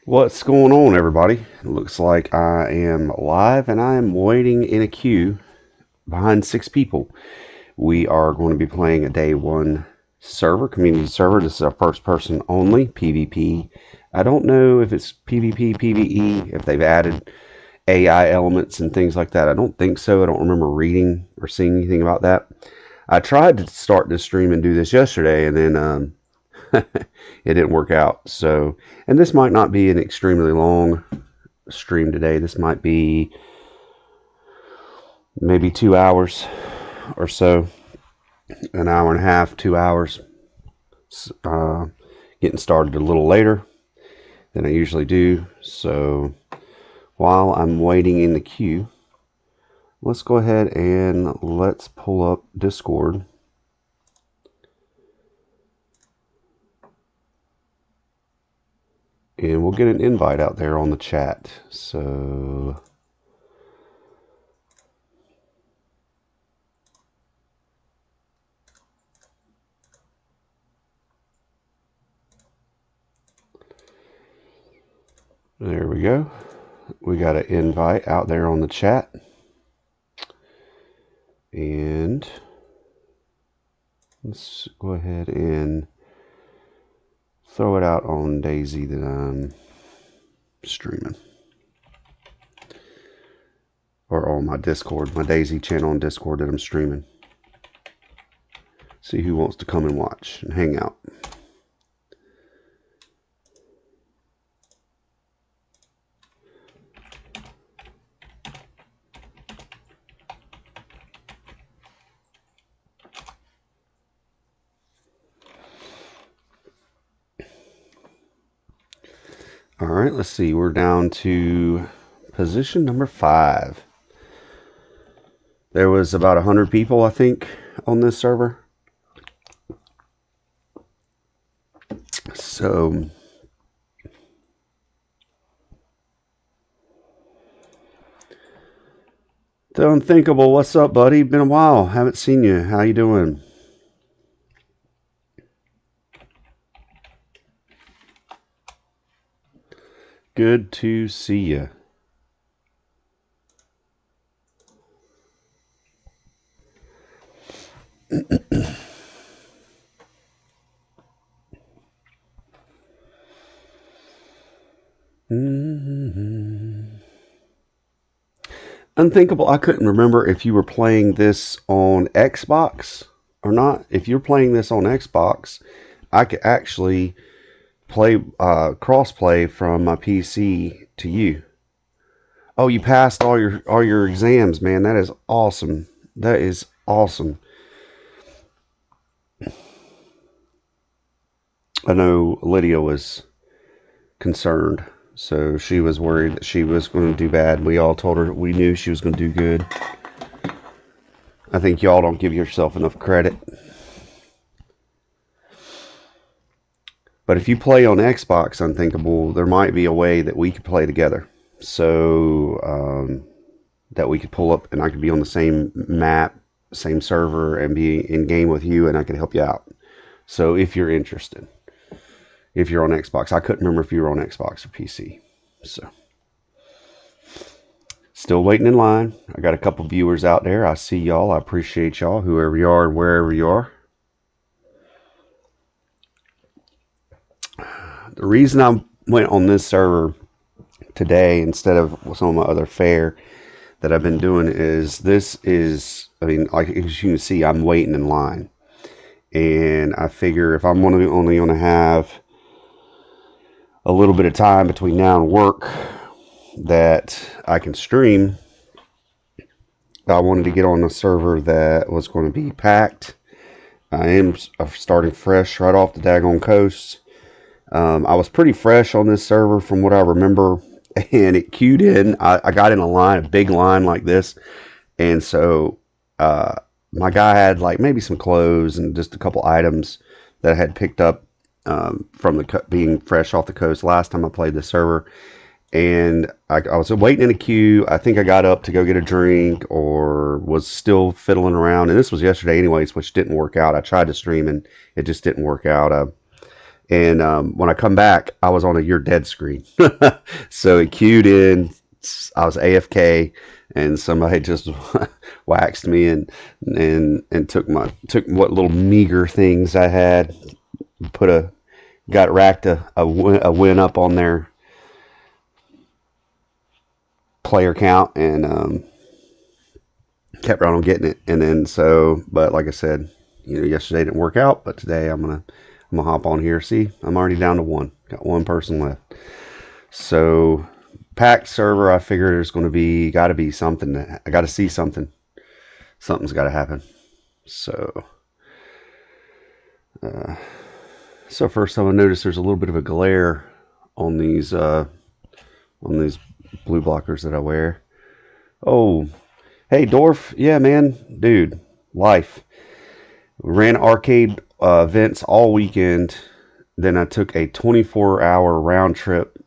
What's going on, everybody? It looks like I am live and I am waiting in a queue behind 6 people. We are going to be playing a DayOne server, community server. This is our first person only, PvP. I don't know if it's PvP, PvE, if they've added AI elements and things like that. I don't think so. I don't remember reading or seeing anything about that. I tried to start this stream and do this yesterday, and then it didn't work out. So, and this might not be an extremely long stream today. This might be maybe 2 hours or so, an hour and a half, 2 hours. Getting started a little later than I usually do. So while I'm waiting in the queue, let's go ahead and let's pull up Discord. And we'll get an invite out there on the chat. So there we go. We got an invite out there on the chat. And let's go ahead and throw it out on DayZ that I'm streaming. Or on my Discord, my DayZ channel on Discord that I'm streaming. See who wants to come and watch and hang out. All right, let's see. We're down to position number 5. There was about 100 people, I think, on this server. So the Unthinkable, what's up, buddy? Been a while. Haven't seen you. How you doing? Good to see you. Unthinkable, I couldn't remember if you were playing this on Xbox or not. If you're playing this on Xbox, I could actually play cross-play from my PC to you. Oh, you passed all your exams, man. That is awesome. That is awesome. I know Lydia was concerned, so she was worried that she was going to do bad. We all told her we knew she was going to do good. I think y'all don't give yourself enough credit. But if you play on Xbox Unthinkable, there might be a way that we could play together. So that we could pull up and I could be on the same map, same server, and be in game with you, and I could help you out. So if you're interested, if you're on Xbox. I couldn't remember if you were on Xbox or PC. So still waiting in line. I got a couple viewers out there. I see y'all. I appreciate y'all, whoever you are and wherever you are. The reason I went on this server today instead of some of my other fare that I've been doing is this is, I mean, like as you can see, I'm waiting in line. And I figure if I'm only going to have a little bit of time between now and work that I can stream, I wanted to get on a server that was going to be packed. I am starting fresh right off the daggone coast. I was pretty fresh on this server from what I remember, and it queued in. I got in a line, a big line like this, and so my guy had like maybe some clothes and just a couple items that I had picked up from being fresh off the coast last time I played the server. And I was waiting in a queue. I think I got up to go get a drink or was still fiddling around. And this was yesterday anyways, which didn't work out. I tried to stream and it just didn't work out. And when I come back, I was on a "you're dead" screen. So it queued in. I was AFK, and somebody just waxed me and took what little meager things I had, got racked a win up on their player count, and kept right on getting it. And then but like I said, yesterday didn't work out, but today I'm gonna hop on here. See, I'm already down to one. Got one person left. So packed server. I figure there's going to be something. I got to see something. Something's got to happen. So first time I noticed there's a little bit of a glare on these blue blockers that I wear. Oh, hey Dorf. Yeah, man, dude, life. Ran arcade events all weekend. Then I took a 24-hour round trip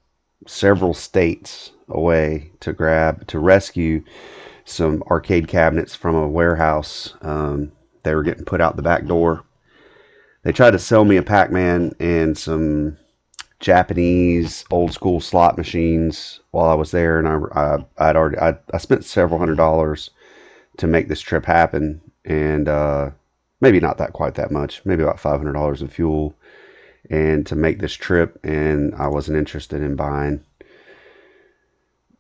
several states away to rescue some arcade cabinets from a warehouse. They were getting put out the back door. They tried to sell me a Pac-Man and some Japanese old school slot machines while I was there, and I spent several $100s to make this trip happen, and maybe not quite that much, maybe about $500 in fuel, and to make this trip, and I wasn't interested in buying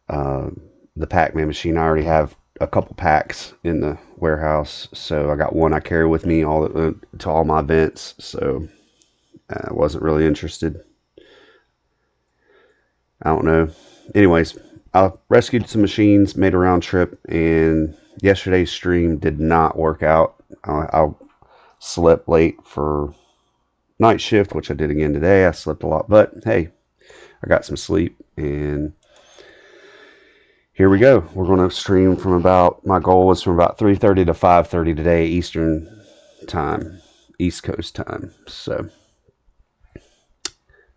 the Pac-Man machine. I already have a couple packs in the warehouse, so I got one I carry with me to all my events, so I wasn't really interested. I don't know. Anyways, I rescued some machines, made a round trip, and yesterday's stream did not work out. I slept late for night shift, which I did again today. I slept a lot, but hey, I got some sleep, and here we go. We're going to stream my goal was from about 3:30 to 5:30 today, Eastern time, East Coast time. So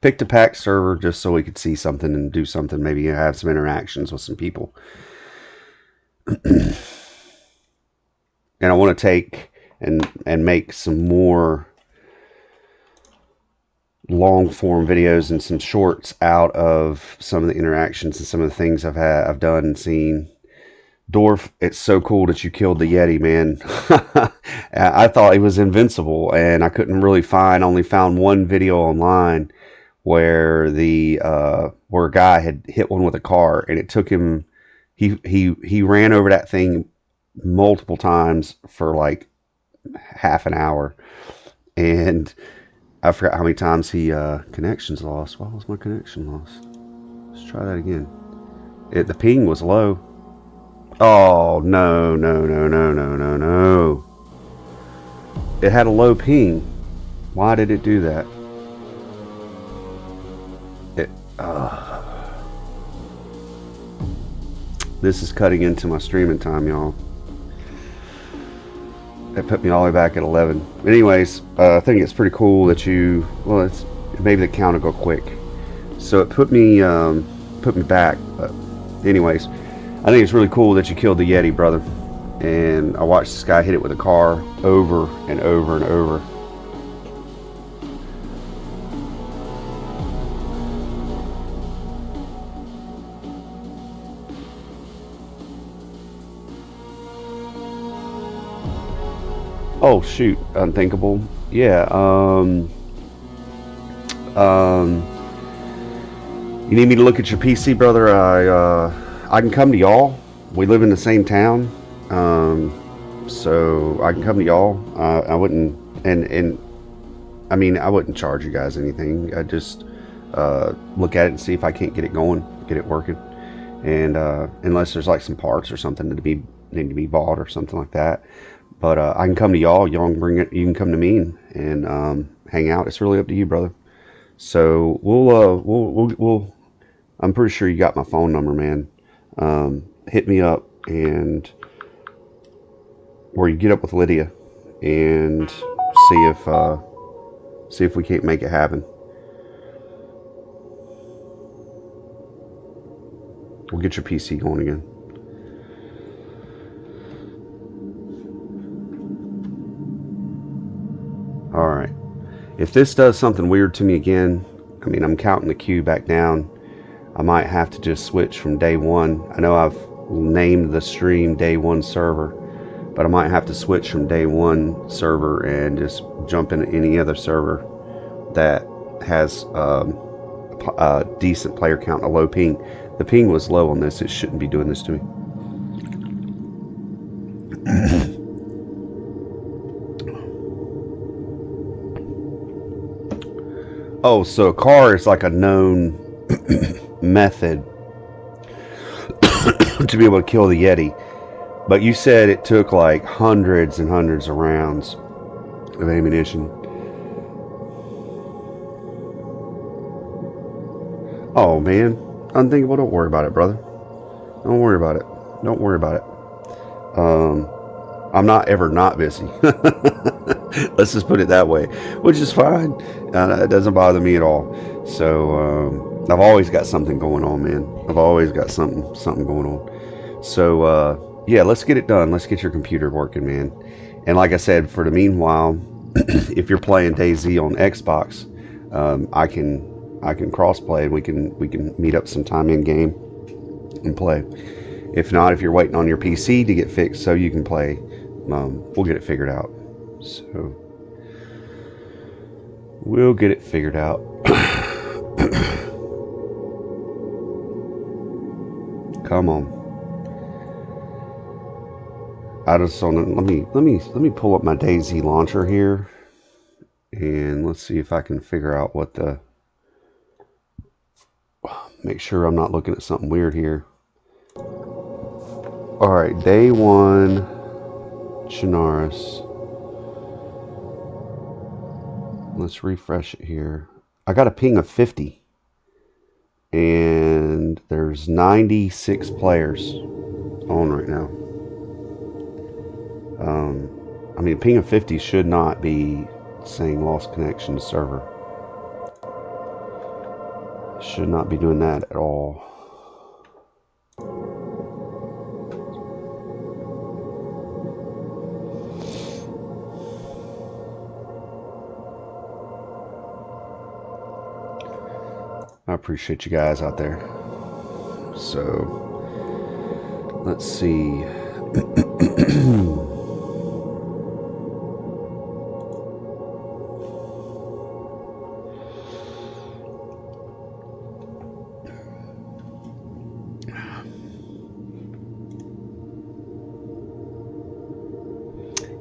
picked a packed server just so we could see something and do something, maybe have some interactions with some people. And I want to take and make some more long form videos and some shorts out of some of the interactions and some of the things I've done and seen. Dorf, it's so cool that you killed the Yeti, man. I thought he was invincible, and I couldn't really only found one video online where where a guy had hit one with a car, and it took him, he ran over that thing multiple times for like half an hour, and I forgot how many times he connections lost. Why was my connection lost? Let's try that again. The ping was low. Oh, no. It had a low ping. Why did it do that? This is cutting into my streaming time, y'all. It put me all the way back at 11. Anyways, I think it's pretty cool that maybe the count will go quick. So it put me back. But anyways, I think it's really cool that you killed the Yeti, brother. And I watched this guy hit it with a car over and over and over. Oh shoot, unthinkable. Yeah, you need me to look at your PC, brother? I can come to y'all. We live in the same town, so I can come to y'all. I wouldn't, and I mean, I wouldn't charge you guys anything. I just look at it and see if I can't get it going, get it working, and unless there's like some parts or something that need to be bought or something like that. But I can come to y'all. Y'all can bring it. You can come to me and hang out. It's really up to you, brother. So we'll. I'm pretty sure you got my phone number, man. Hit me up or you get up with Lydia and see if we can't make it happen. We'll get your PC going again. All right. If this does something weird to me again, I mean, I'm counting the queue back down. I might have to just switch from day one. I know I've named the stream DayOne Srever, but I might have to switch from DayOne server and just jump into any other server that has a decent player count, a low ping. The ping was low on this. It shouldn't be doing this to me. Oh, so a car is like a known method to be able to kill the Yeti. But you said it took like hundreds and hundreds of rounds of ammunition. Oh man, unthinkable. Don't worry about it, brother. Don't worry about it. Don't worry about it. I'm not ever not busy. Let's just put it that way, which is fine. It doesn't bother me at all. So I've always got something going on, man. I've always got something going on. So yeah, let's get it done. Let's get your computer working, man. And like I said, for the meanwhile, if you're playing DayZ on Xbox, I can cross-play, and we can meet up sometime in game and play. If not, if you're waiting on your PC to get fixed so you can play, we'll get it figured out. So we'll get it figured out. Come on. I just want to let me pull up my DayZ launcher here, and let's see if I can figure out what the. Make sure I'm not looking at something weird here. All right, DayOne Chinaris. Let's refresh it here. I got a ping of 50, and there's 96 players on right now. I mean, a ping of 50 should not be saying lost connection to server. Should not be doing that at all. I appreciate you guys out there. So let's see.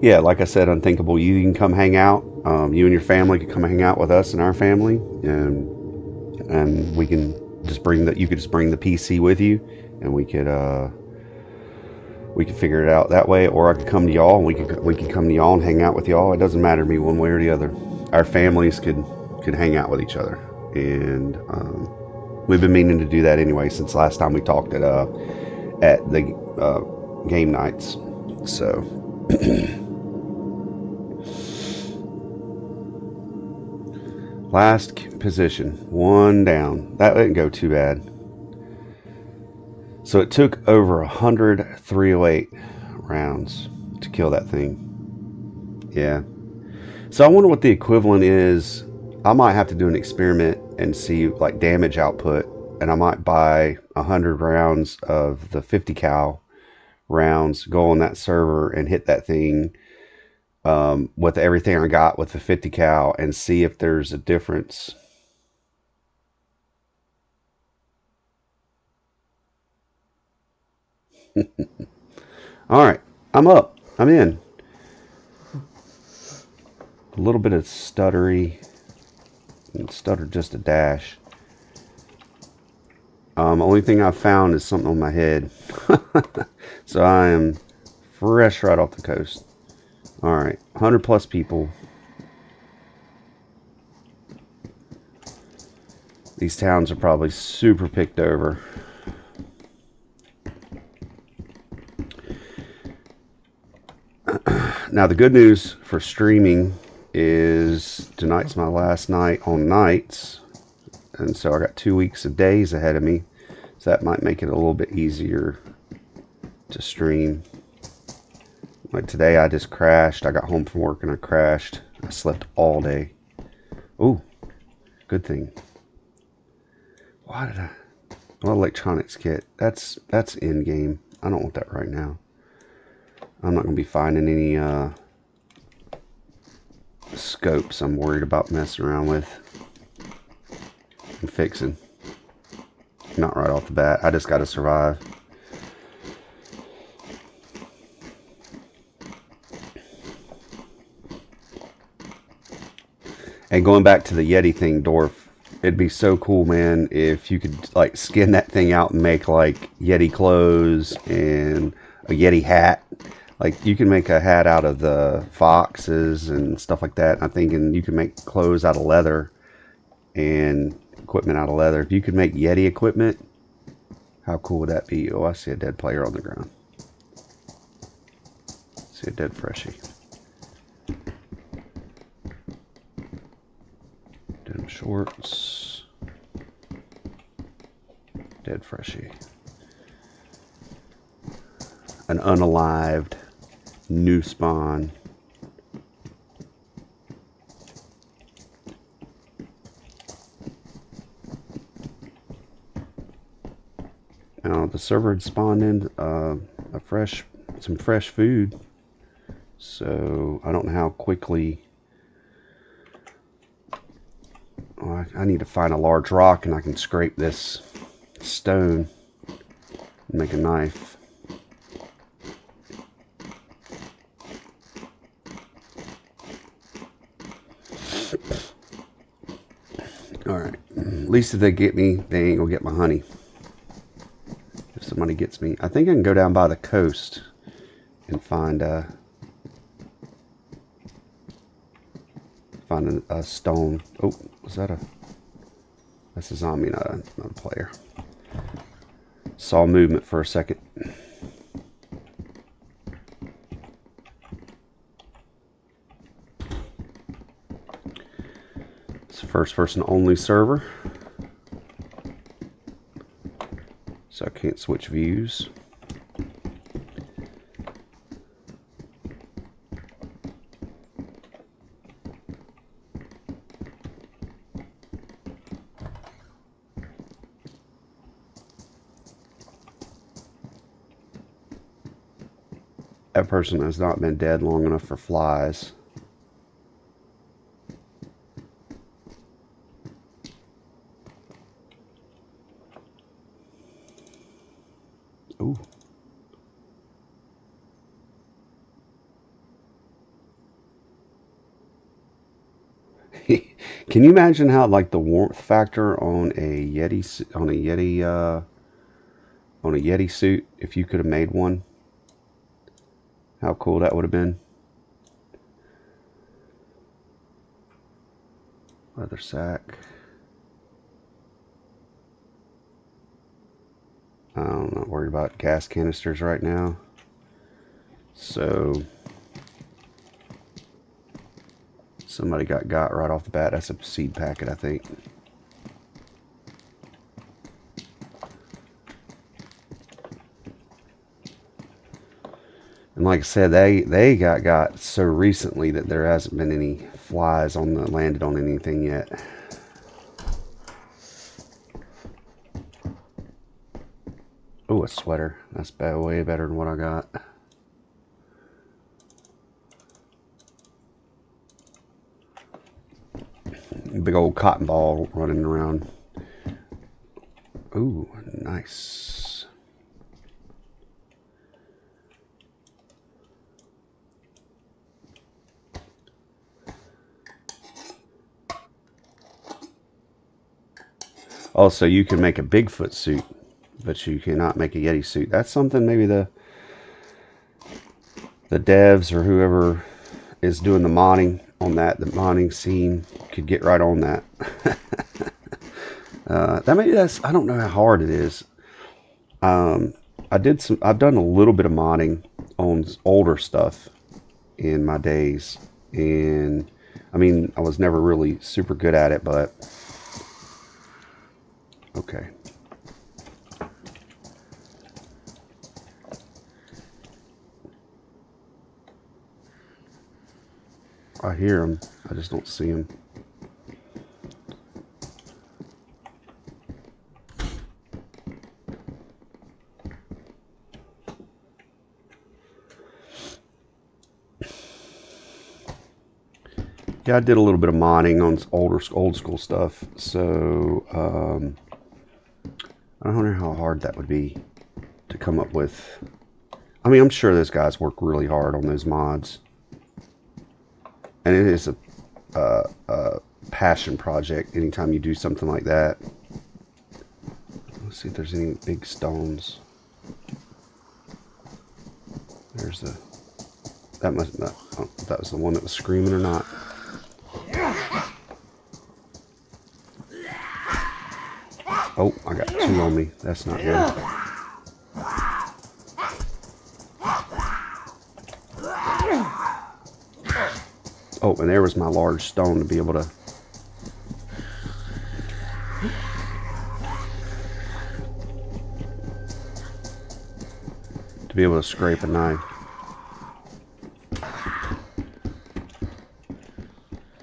Yeah, like I said, Unthinkable, you can come hang out. You and your family can come hang out with us and our family, and we can just bring you could just bring the PC with you, and we could figure it out that way. Or I could come to y'all, and we could come to y'all and hang out with y'all. It doesn't matter to me one way or the other. Our families could hang out with each other, and we've been meaning to do that anyway since last time we talked at the game nights. So. Last position, one down. That didn't go too bad. So it took over 100 308 rounds to kill that thing. Yeah. So I wonder what the equivalent is. I might have to do an experiment and see like damage output, and I might buy 100 rounds of the 50 cal rounds, go on that server and hit that thing with everything I got with the 50 cal and see if there's a difference. All right, I'm up. I'm in. A little bit of stuttery. Stuttered just a dash. Only thing I found is something on my head. So I am fresh right off the coast. All right, 100 plus people. These towns are probably super picked over. Now the good news for streaming is tonight's my last night on nights, and so I got 2 weeks of days ahead of me, so that might make it a little bit easier to stream. Like today I just crashed. I got home from work and I crashed. I slept all day. Oh, good thing. Why did I? Well, electronics kit. That's in game. I don't want that right now. I'm not gonna be finding any scopes I'm worried about messing around with and fixing. Not right off the bat. I just gotta survive. And going back to the Yeti thing, Dorf, it'd be so cool, man, if you could like skin that thing out and make like Yeti clothes and a Yeti hat. Like you can make a hat out of the foxes and stuff like that. I'm thinking you can make clothes out of leather and equipment out of leather. If you could make Yeti equipment, how cool would that be? Oh, I see a dead player on the ground. See a dead freshie. Denim shorts. Dead freshie. An unalived new spawn. Now the server had spawned in some fresh food, so I don't know how quickly. Oh, I need to find a large rock and I can scrape this stone and make a knife. Alright, at least if they get me, they ain't gonna get my honey. If somebody gets me, I think I can go down by the coast and find a stone. Oh, was that that's a zombie, not a player. Saw movement for a second. It's a first person only server, so I can't switch views. That person has not been dead long enough for flies. Ooh. Can you imagine how like the warmth factor on a Yeti suit, if you could have made one? How cool that would have been. Leather sack. I'm not worried about gas canisters right now. So somebody got right off the bat. That's a seed packet, I think. And like I said, they got so recently that there hasn't been any flies landed on anything yet. Oh, a sweater. That's way better than what I got. Big old cotton ball running around. Ooh, nice. Also, you can make a Bigfoot suit, but you cannot make a Yeti suit. That's something maybe the devs or whoever is doing the modding on that, the modding scene, could get right on that. I don't know how hard it is. I've done a little bit of modding on older stuff in my days, and I mean, I was never really super good at it, but okay. I hear him. I just don't see him. Yeah, I did a little bit of modding on old school stuff, so I don't know how hard that would be to come up with. I mean, I'm sure those guys work really hard on those mods, and it is a passion project anytime you do something like that. Let's see if there's any big stones. There's the... That must... Oh, that was the one that was screaming or not. Oh, I got two on me. That's not good. Oh, and there was my large stone to be able to... scrape a knife.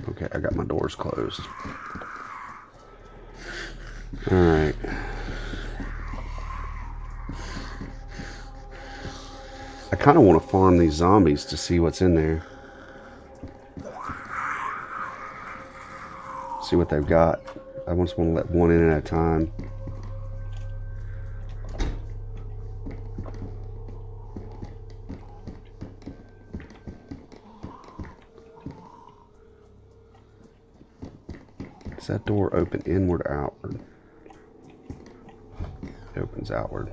Okay, I got my doors closed. Alright. I kind of want to farm these zombies to see what's in there. See what they've got. I just want to let one in at a time. Does that door open inward or outward? It opens outward.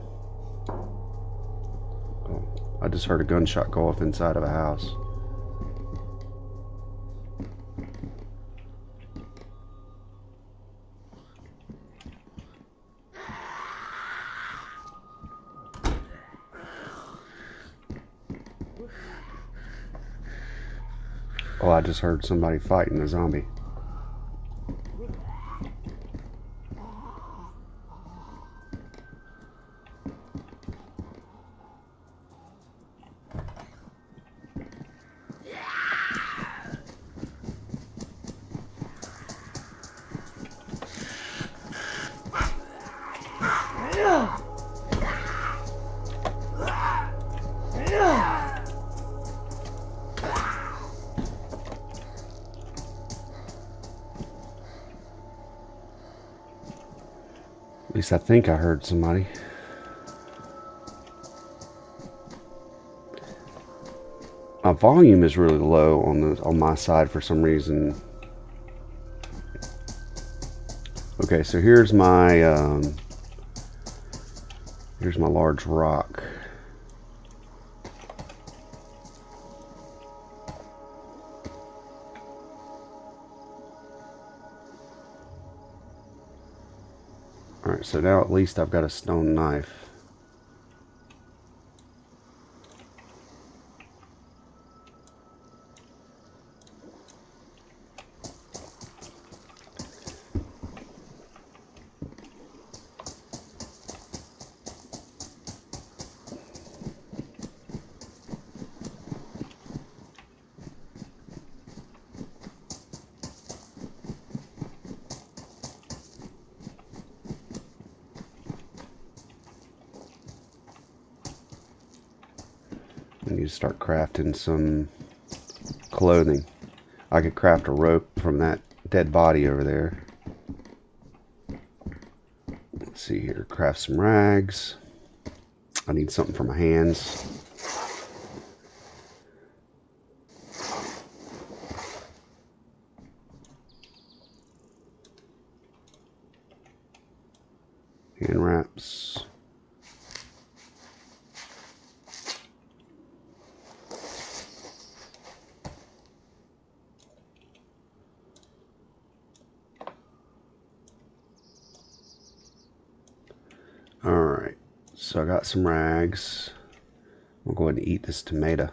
Oh, I just heard a gunshot go off inside of a house. Oh, I just heard somebody fighting a zombie. At least I think I heard somebody. My volume is really low on my side for some reason. Okay, so here's my large rock. Alright, so now at least I've got a stone knife. I need to start crafting some clothing. I could craft a rope from that dead body over there. Let's see here. Craft some rags. I need something for my hands. Hand wraps. Alright, so I got some rags. We'll go ahead and eat this tomato.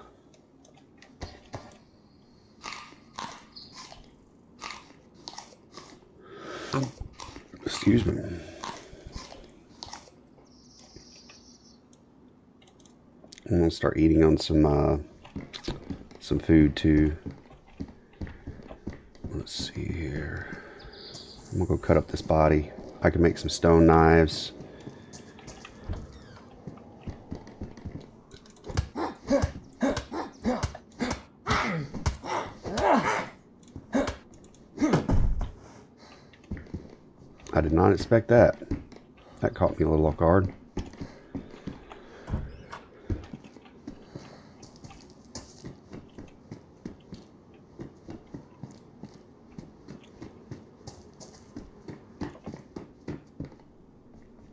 Excuse me. I'm gonna start eating on some food too. Let's see here. I'm gonna go cut up this body. I can make some stone knives. did not expect that. That caught me a little off guard.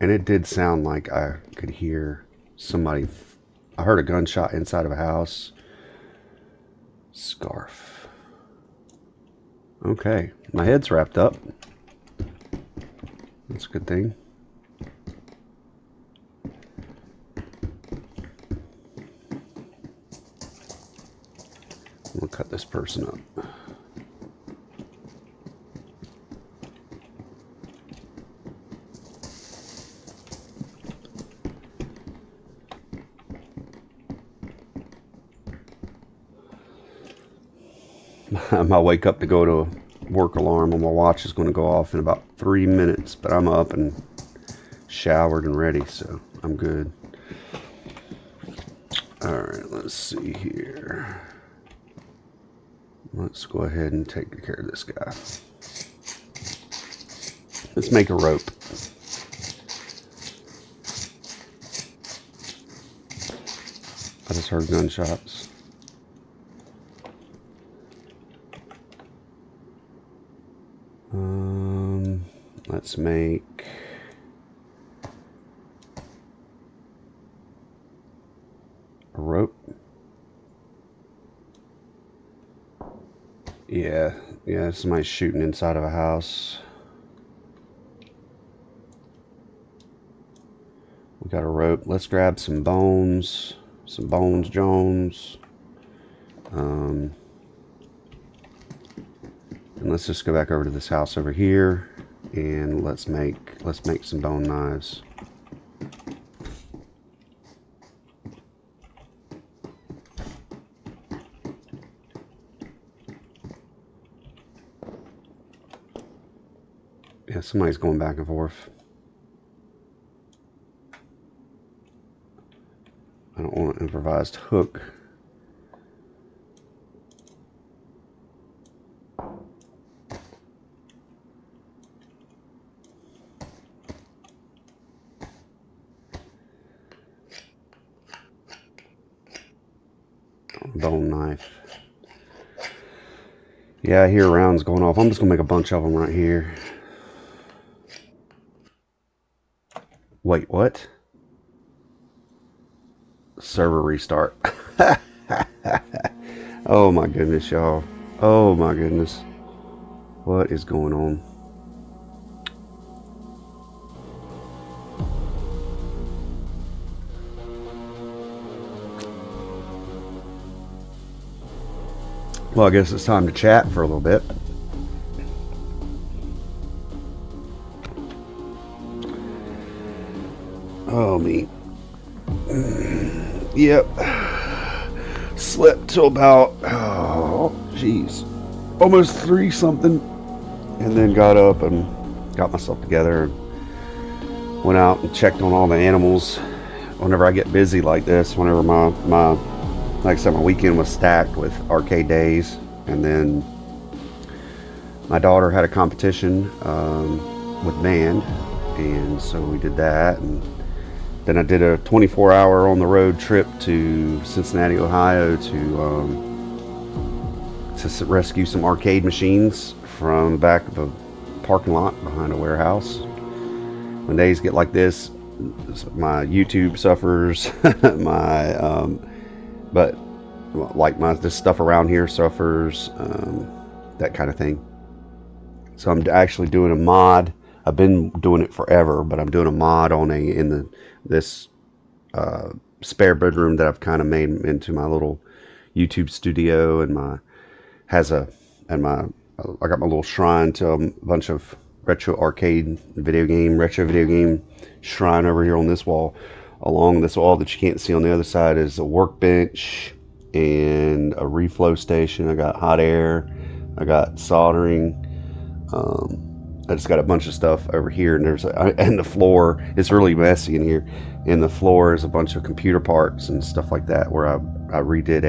And it did sound like I could hear somebody. I heard a gunshot inside of a house. Scarf. Okay, my head's wrapped up. That's a good thing. We'll cut this person up. My wake up to go to work alarm on my watch is going to go off in about 3 minutes, but I'm up and showered and ready, so I'm good. Alright, let's see here. Let's go ahead and take care of this guy. Let's make a rope. I just heard gunshots. Let's make a rope. Yeah, somebody's shooting inside of a house. We got a rope. Let's grab some bones. Some bones, Jones. And let's just go back over to this house over here, and let's make some bone knives. Yeah, somebody's going back and forth. I don't want an improvised hook. Bone knife. Yeah, I hear rounds going off. I'm just gonna make a bunch of them right here. Wait, what? Server restart. Oh my goodness, y'all. Oh my goodness. What is going on? Well, I guess it's time to chat for a little bit. Oh, me. Yep. Slept till about, oh, jeez, almost 3 something. And then got up and got myself together and went out and checked on all the animals. Whenever I get busy like this, whenever like I said, my weekend was stacked with arcade days, and then my daughter had a competition with band, and so we did that, and then I did a 24-hour on the road trip to Cincinnati, Ohio to rescue some arcade machines from the back of a parking lot behind a warehouse. When days get like this, my YouTube suffers, but like this stuff around here suffers, that kind of thing. So I'm actually doing a mod. I've been doing it forever, but I'm doing a mod on this spare bedroom that I've kind of made into my little YouTube studio, and I got my little shrine to a bunch of retro video game shrine over here on this wall. Along this wall that you can't see on the other side is a workbench and a reflow station. I got hot air, I got soldering. I just got a bunch of stuff over here, and the floor is really messy in here. And the floor is a bunch of computer parts and stuff like that, where I redid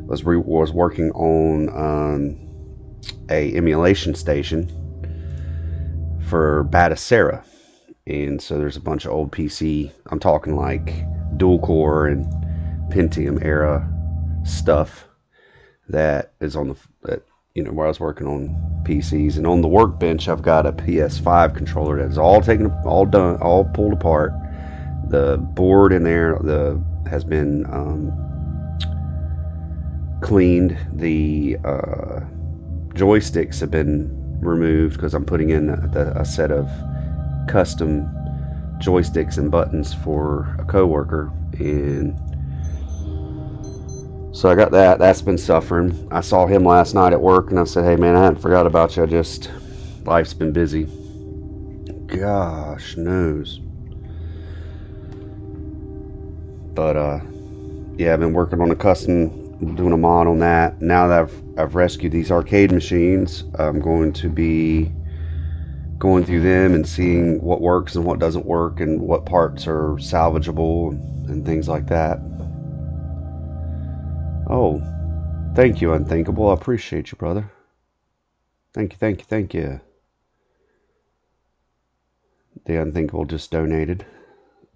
was working on a emulation station for Batacera. And so there's a bunch of old PC, I'm talking like dual core and Pentium era stuff that is on the, where I was working on PCs. And on the workbench, I've got a PS5 controller that's all taken, all done, all pulled apart. The board in there has been cleaned. The joysticks have been removed because I'm putting in a set of custom joysticks and buttons for a coworker, and so I got that's been suffering. I saw him last night at work and I said, hey man, I hadn't forgot about you, life's been busy. Gosh knows. But yeah, I've been working on doing a mod on that. Now that I've rescued these arcade machines, I'm going to be going through them and seeing what works and what doesn't work and what parts are salvageable and things like that. Oh, thank you, Unthinkable. I appreciate you, brother. Thank you. The Unthinkable just donated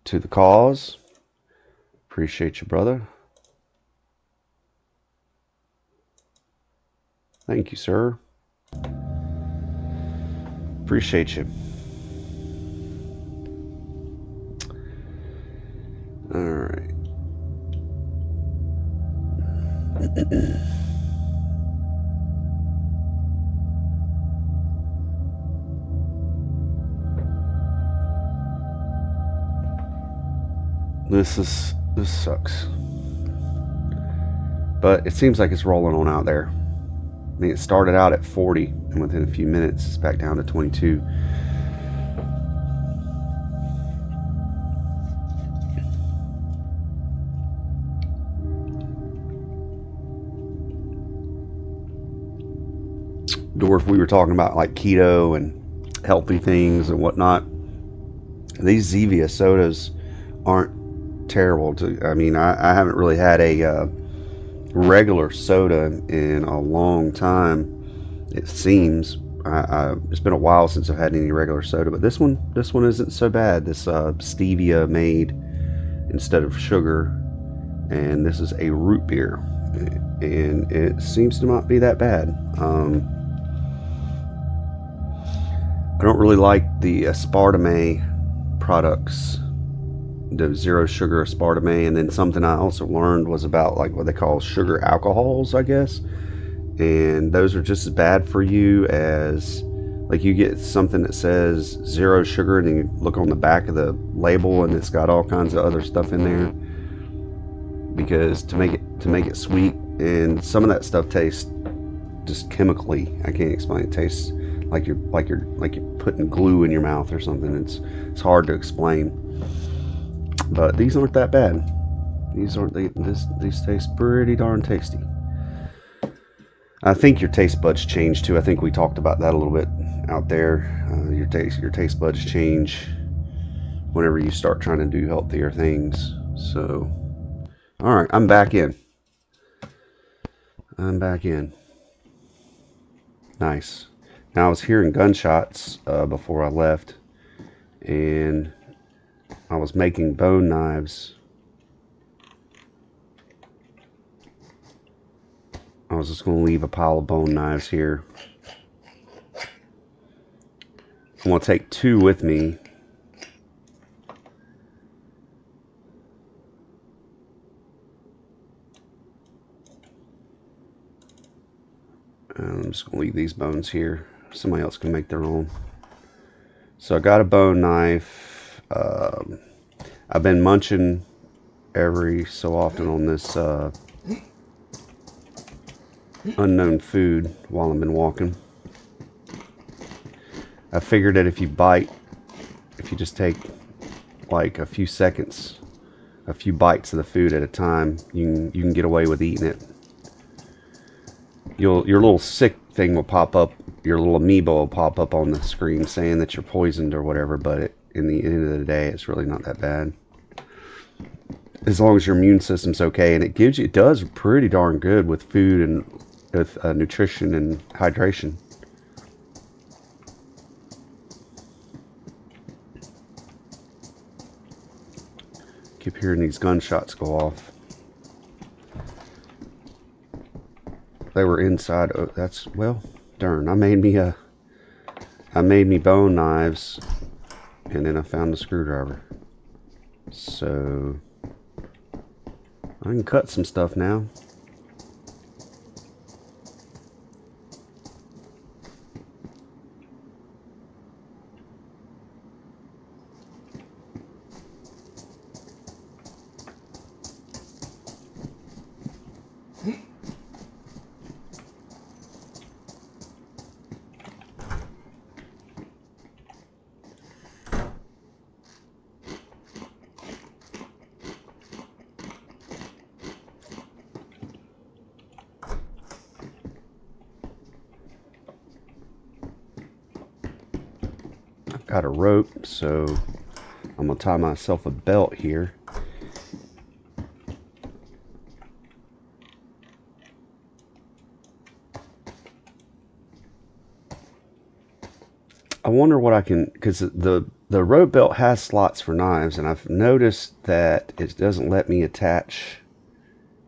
to the cause. Appreciate you, brother. Thank you, sir. Appreciate you. All right. This sucks. But it seems like it's rolling on out there. I mean, it started out at 40, and within a few minutes, it's back down to 22. Dwarf, we were talking about like keto and healthy things and whatnot. These Zevia sodas aren't terrible. I haven't really had a regular soda in a long time. It seems it's been a while since I've had any regular soda, but this one isn't so bad. This stevia made instead of sugar, and this is a root beer, and it seems to not be that bad. I don't really like the aspartame products, the zero sugar aspartame, and then something I also learned was about like what they call sugar alcohols, I guess, and those are just as bad for you as, like, you get something that says zero sugar and then you look on the back of the label and it's got all kinds of other stuff in there, because to make it sweet, and some of that stuff tastes just chemically, I can't explain, it tastes like you're putting glue in your mouth or something. It's hard to explain. But these aren't that bad. These taste pretty darn tasty. I think your taste buds change too. I think we talked about that a little bit out there. Your taste buds change whenever you start trying to do healthier things. So, all right, I'm back in. Nice. Now I was hearing gunshots before I left, and I was making bone knives. I was just going to leave a pile of bone knives here. I'm going to take 2 with me. I'm just going to leave these bones here. Somebody else can make their own. So I got a bone knife. I've been munching every so often on this unknown food while I've been walking. I figured that if you just take like a few seconds, a few bites of the food at a time, you can get away with eating it. Your little sick thing will pop up, your little amoeba will pop up on the screen saying that you're poisoned or whatever, but in the end of the day, it's really not that bad. As long as your immune system's okay, and it does pretty darn good with food and with nutrition and hydration. Keep hearing these gunshots go off. They were inside. Oh, that's, well, darn. I made me bone knives, and then I found the screwdriver. So I can cut some stuff now. Got a rope, so I'm gonna tie myself a belt here. I wonder what I can, because the rope belt has slots for knives, and I've noticed that it doesn't let me attach.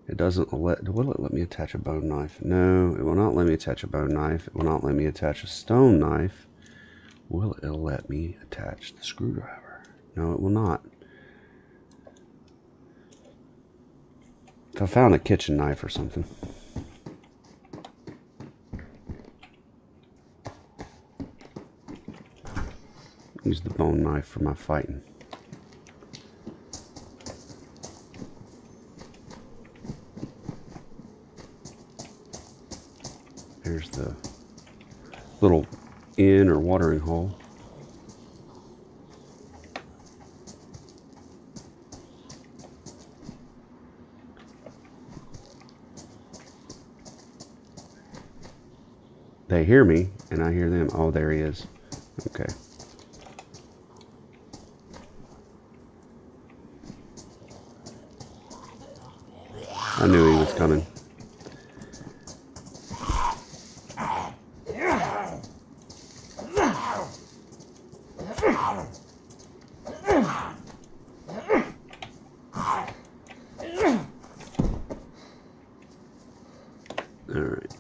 It doesn't let. Will it let me attach a bone knife? No, it will not let me attach a bone knife. It will not let me attach a stone knife. Will it let me attach the screwdriver? No, it will not. If I found a kitchen knife or something. Use the bone knife for my fighting. There's the little inn or watering hole. They hear me, and I hear them. Oh, there he is. Okay. I knew he was coming. All right.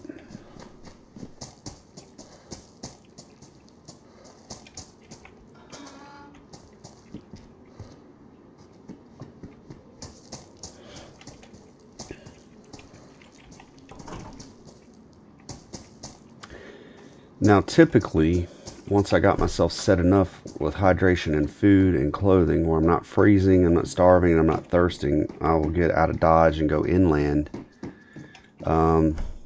Now, typically, once I got myself set enough with hydration and food and clothing where I'm not freezing, I'm not starving, I'm not thirsting, I will get out of Dodge and go inland.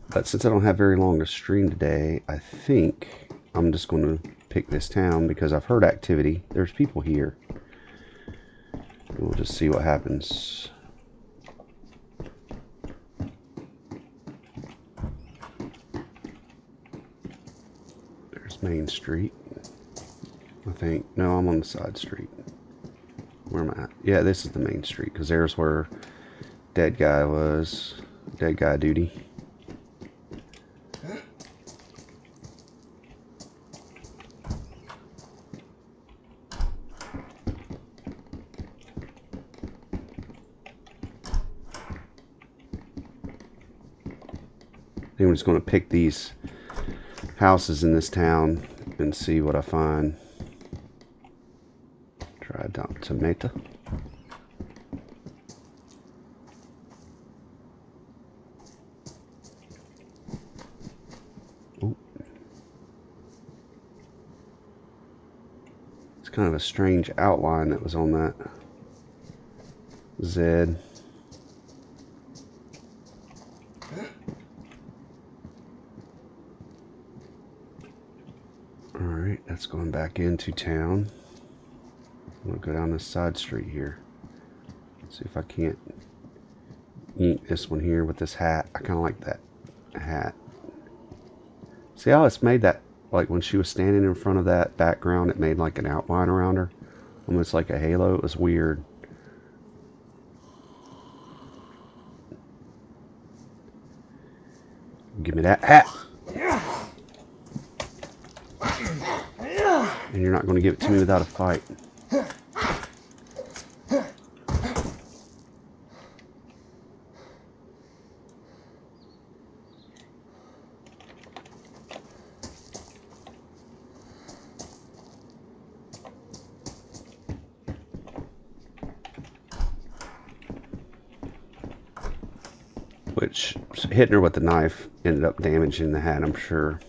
But since I don't have very long to stream today, I think I'm just going to pick this town because I've heard activity. There's people here. We'll just see what happens. There's Main Street, I think. No, I'm on the side street. Where am I at? Yeah, this is the main street because there's where dead guy was. Dead guy duty. I'm just going to pick these houses in this town and see what I find. Try down tomato. Ooh. It's kind of a strange outline that was on that Z. Alright, that's going back into town. I'm going to go down this side street here. See if I can't ink this one here with this hat. I kind of like that hat. See how it's made that, like when she was standing in front of that background, it made like an outline around her. Almost like a halo. It was weird. Give me that hat. And you're not going to give it to me without a fight. which hitting her with the knife ended up damaging the hat, I'm sure.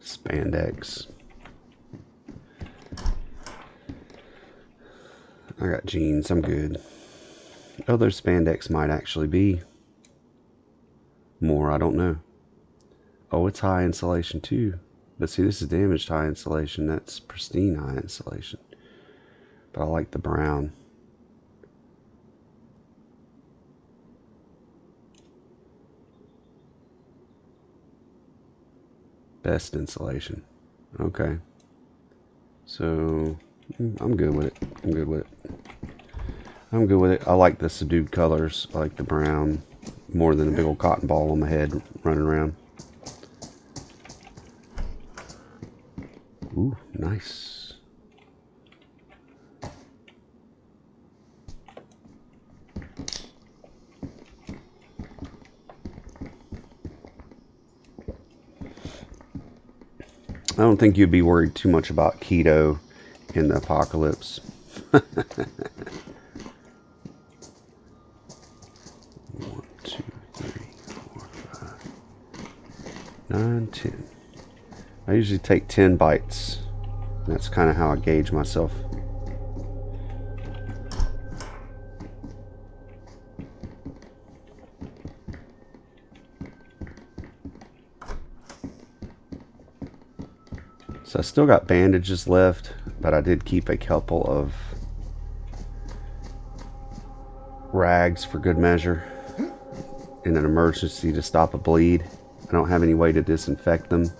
Spandex. I got jeans, I'm good. Other spandex might actually be more, I don't know. Oh, it's high insulation too. But see, this is damaged high insulation. That's pristine high insulation. But I like the brown. Best insulation. Okay. So, I'm good with it. I'm good with it. I'm good with it. I like the subdued colors. I like the brown more than a big old cotton ball on my head running around. Ooh, nice. I don't think you'd be worried too much about keto in the apocalypse. 1, 2, 3, 4, 5, 9, 10. I usually take 10 bites. That's kind of how I gauge myself. So I still got bandages left, but I did keep a couple of rags for good measure in an emergency to stop a bleed. I don't have any way to disinfect them.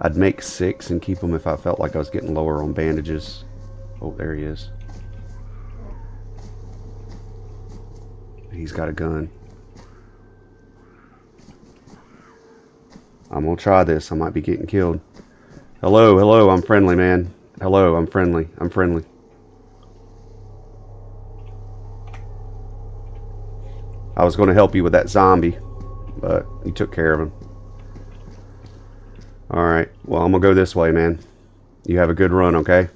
I'd make 6 and keep them if I felt like I was getting lower on bandages. Oh, there he is. He's got a gun. I'm gonna try this. I might be getting killed. Hello, hello, I'm friendly, man. Hello, I'm friendly. I'm friendly. I was going to help you with that zombie, but you took care of him. Alright, well, I'm going to go this way, man. You have a good run, okay?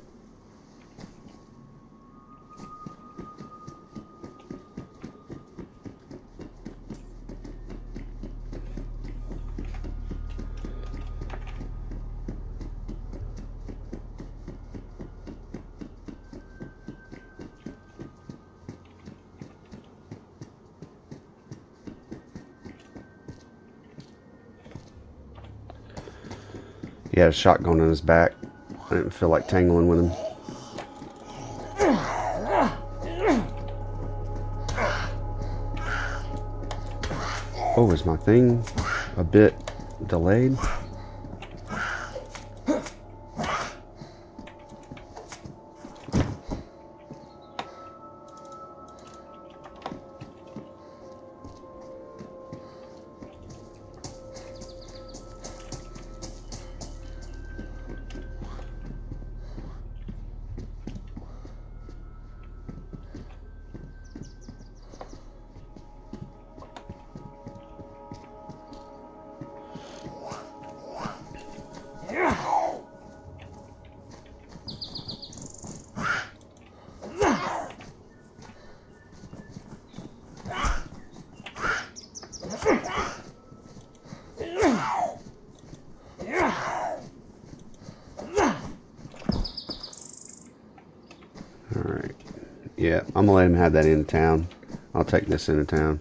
He had a shotgun on his back. I didn't feel like tangling with him. Oh, is my thing a bit delayed? Alright. Yeah, I'm gonna let him have that in town. I'll take this into town.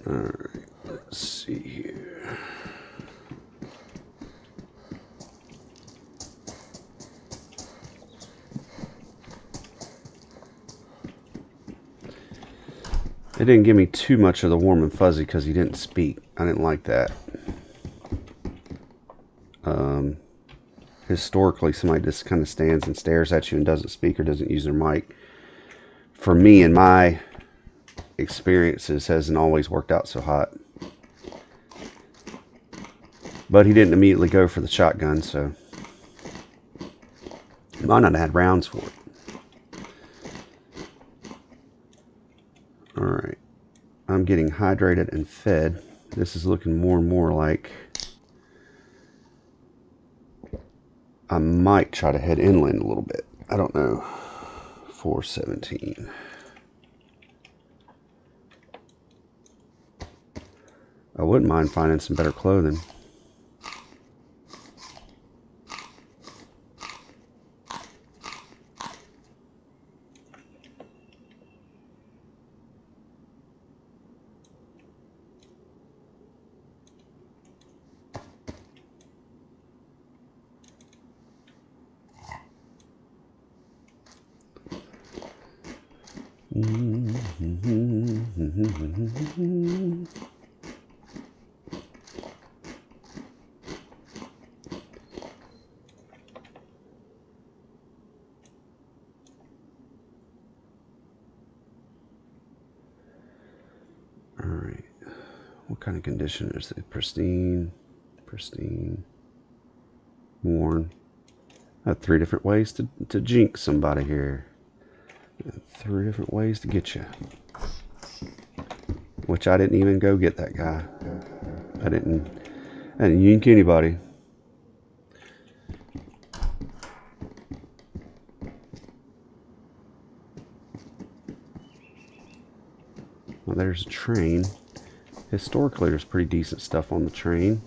Alright, let's see here. It didn't give me too much of the warm and fuzzy because he didn't speak. I didn't like that. historically somebody just kind of stands and stares at you and doesn't speak or doesn't use their mic, for me in my experiences, hasn't always worked out so hot. But he didn't immediately go for the shotgun, so might not have had rounds for it. Alright, I'm getting hydrated and fed. This is looking more and more like I might try to head inland a little bit. I don't know. 417. I wouldn't mind finding some better clothing. Alright, what kind of condition is it? Pristine, pristine, worn. I have 3 different ways to jinx somebody here. 3 different ways to get you. Which I didn't even go get that guy. I didn't yank anybody. Well, there's a train. Historically, there's pretty decent stuff on the train.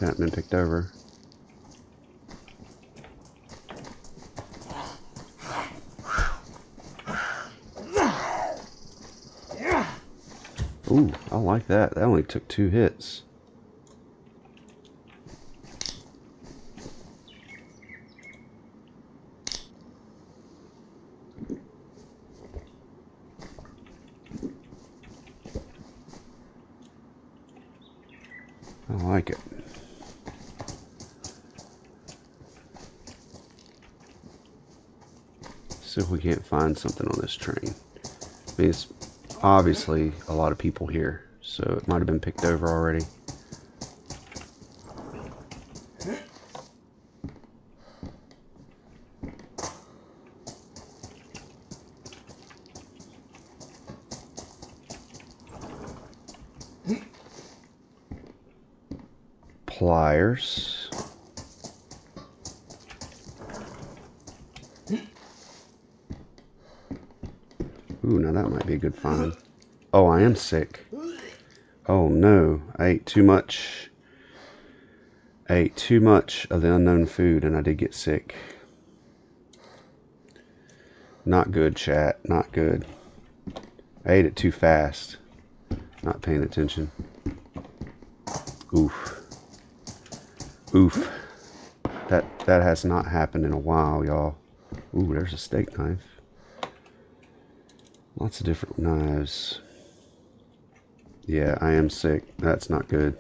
Hasn't been picked over. Ooh, I like that. That only took 2 hits. I like it. See if we can't find something on this train. I mean, it's obviously a lot of people here, so it might have been picked over already. Pliers. Ooh, now that might be a good find. Oh, I am sick. Oh no, I ate too much. I ate too much of the unknown food and I did get sick. Not good, chat. Not good. I ate it too fast. Not paying attention. Oof. Oof. That has not happened in a while, y'all. Ooh, there's a steak knife. Lots of different knives. Yeah, I am sick. That's not good.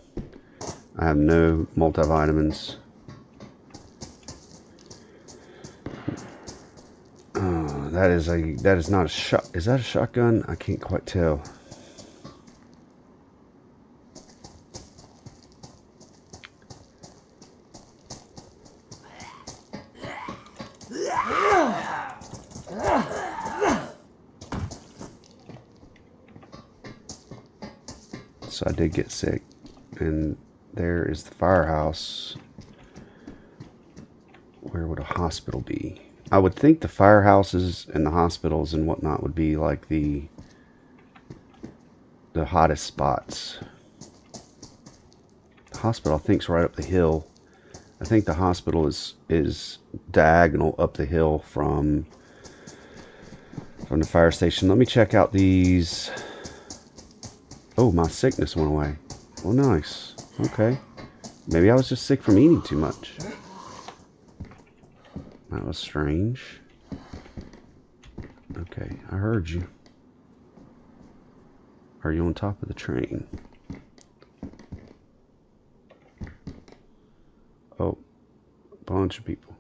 I have no multivitamins. Oh, that is not a shot. Is that a shotgun? I can't quite tell. So I did get sick, and there is the firehouse. Where would a hospital be? I would think the firehouses and the hospitals and whatnot would be like the hottest spots. The hospital, I think, is right up the hill. I think the hospital is diagonal up the hill from the fire station. Let me check out these. Oh, my sickness went away. Well, nice. Okay. Maybe I was just sick from eating too much. That was strange. Okay, I heard you. Are you on top of the train? Oh, a bunch of people.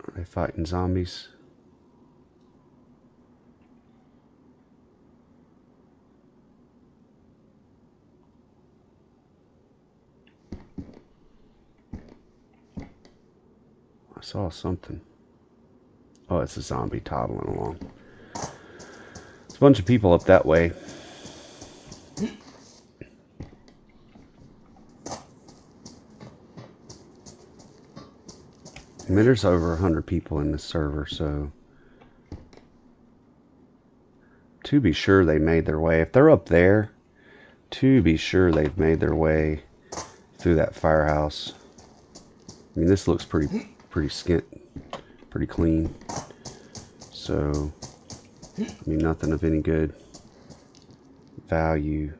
Are they fighting zombies? I saw something. Oh, it's a zombie toddling along. It's a bunch of people up that way. I mean, there's over 100 people in this server, so to be sure they made their way. If they're up there, to be sure they've made their way through that firehouse. I mean, this looks pretty clean. So, I mean, nothing of any good value.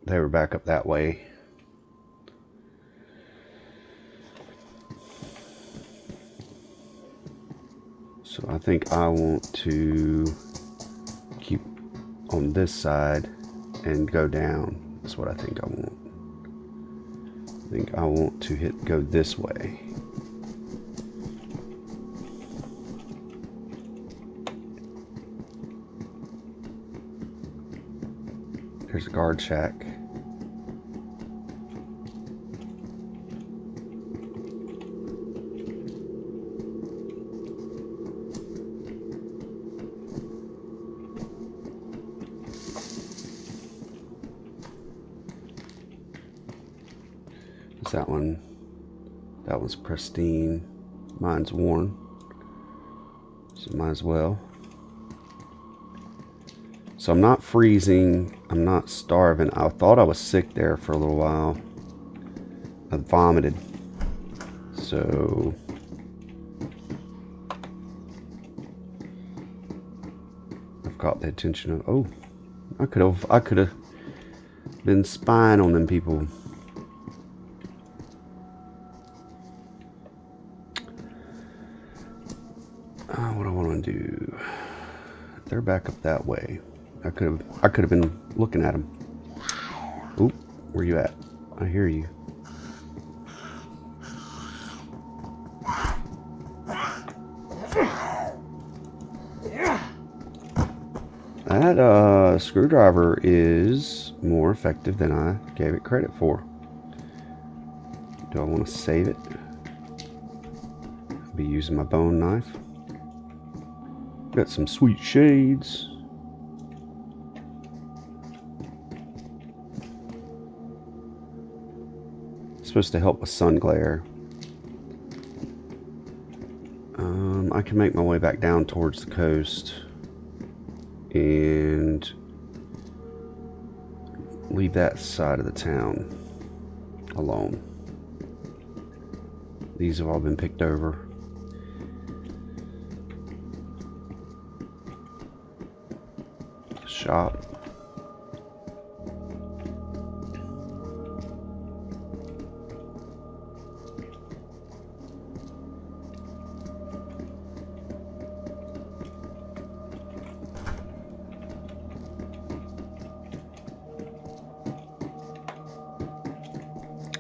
They were back up that way. So I think I want to keep on this side and go down. That's what I think I want. I think I want to go this way. There's a guard shack. What's that one? That one's pristine. Mine's worn. So might as well. So I'm not freezing, I'm not starving. I thought I was sick there for a little while. I vomited. So I've caught the attention of, oh, I could have been spying on them people. What do I want to do? They're back up that way. I could have been looking at them. Oop, where you at? I hear you. That screwdriver is more effective than I gave it credit for. Do I want to save it? I'll be using my bone knife. Got some sweet shades. It's supposed to help with sun glare. I can make my way back down towards the coast and leave that side of the town alone. These have all been picked over. Shop.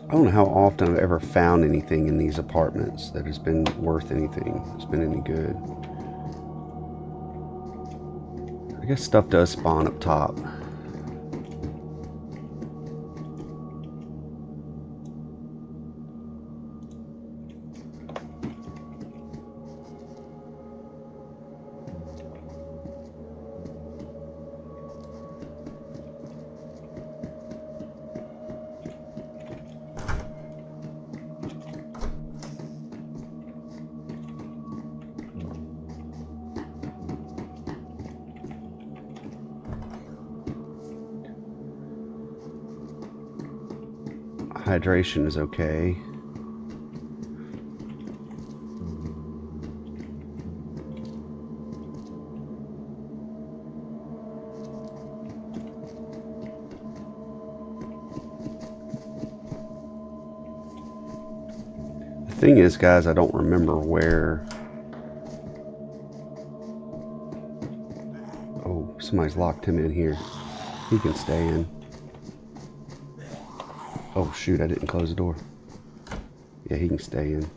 I don't know how often I've ever found anything in these apartments that has been worth anything, that's been any good. I guess stuff does spawn up top. Hydration is okay. The thing is, guys, I don't remember where... Oh, somebody's locked him in here. He can stay in. Oh shoot, I didn't close the door. Yeah, he can stay in.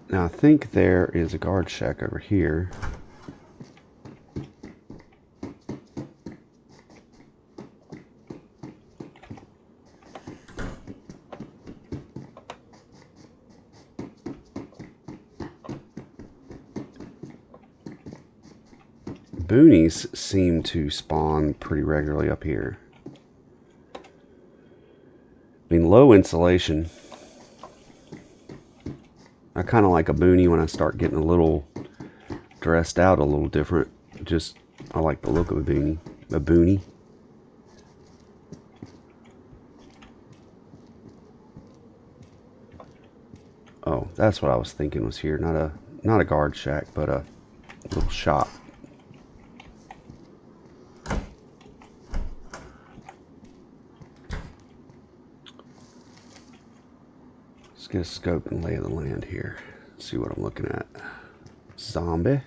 Now I think there is a guard shack over here. Boonies seem to spawn pretty regularly up here. I mean, low insulation. I kind of like a boonie when I start getting a little dressed out a little different. Just, I like the look of a boonie. A boonie. Oh, that's what I was thinking was here. Not a guard shack, but a little shop. Let's get a scope and lay of the land here. See what I'm looking at. Zombie.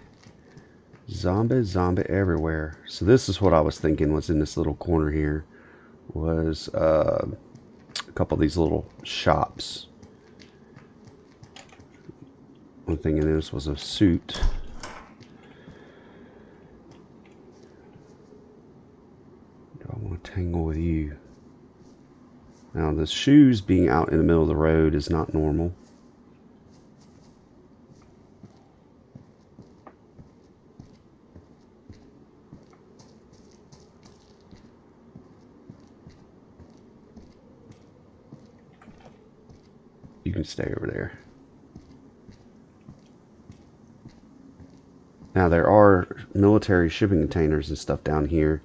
Zombie everywhere. So this is what I was thinking was in this little corner here. Was a couple of these little shops. One thing I noticed was a suit. Do I want to tangle with you? Now the shoes being out in the middle of the road is not normal. You can stay over there. Now there are military shipping containers and stuff down here.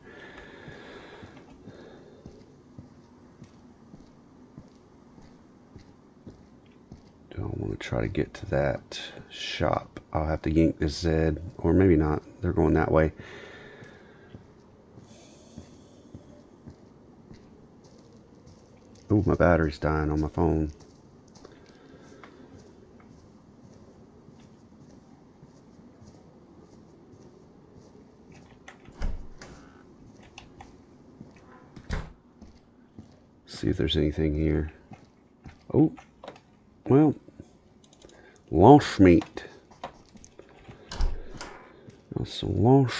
Do I want to try to get to that shop? I'll have to yank this Z, or maybe not. They're going that way. Oh, my battery's dying on my phone. See if there's anything here. Oh, well, lunch meat. Got some lunch.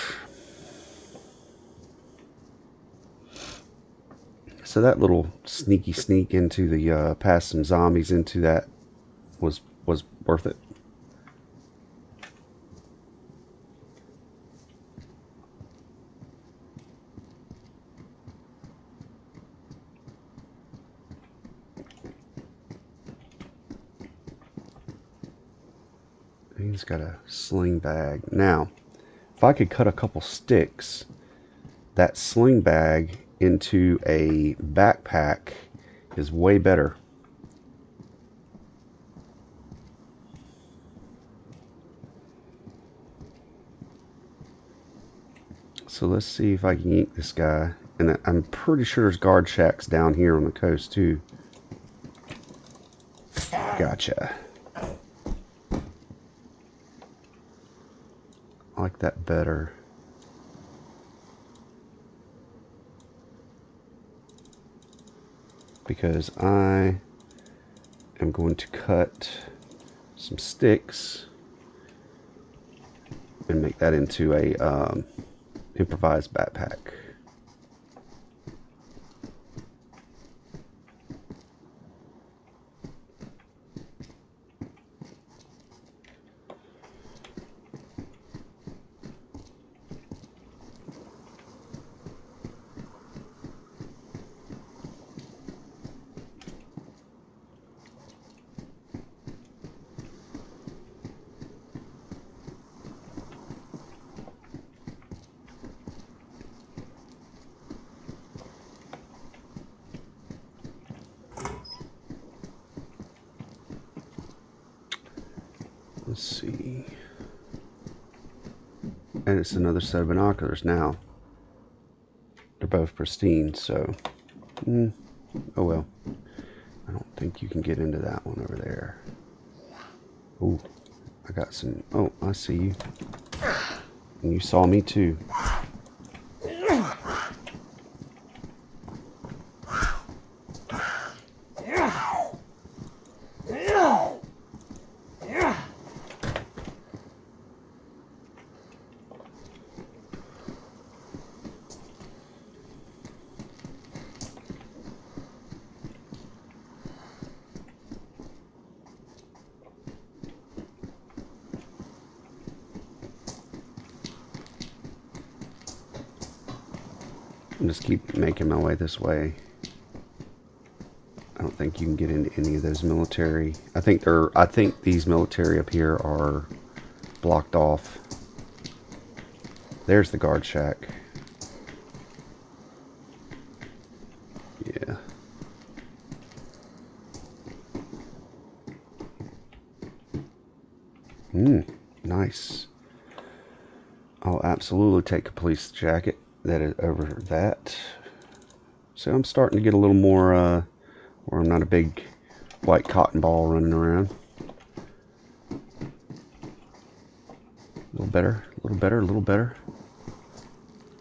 So that little sneaky sneak into the past some zombies into that was worth it. He's got a sling bag. Now, if I could cut a couple sticks, that sling bag into a backpack is way better. So let's see if I can yank this guy. And I'm pretty sure there's guard shacks down here on the coast too. Gotcha. I like that better. Because I am going to cut some sticks and make that into a improvised backpack. Let's see. And it's another set of binoculars now. They're both pristine, so... oh well. I don't think you can get into that one over there. Oh, I got some... Oh, I see you. And you saw me too. I'll just keep making my way this way. I don't think you can get into any of those military. I think these military up here are blocked off. There's the guard shack. Yeah. Nice. I'll absolutely take a police jacket. That is over that. So I'm starting to get a little more where I'm not a big white cotton ball running around. A little better, a little better, a little better.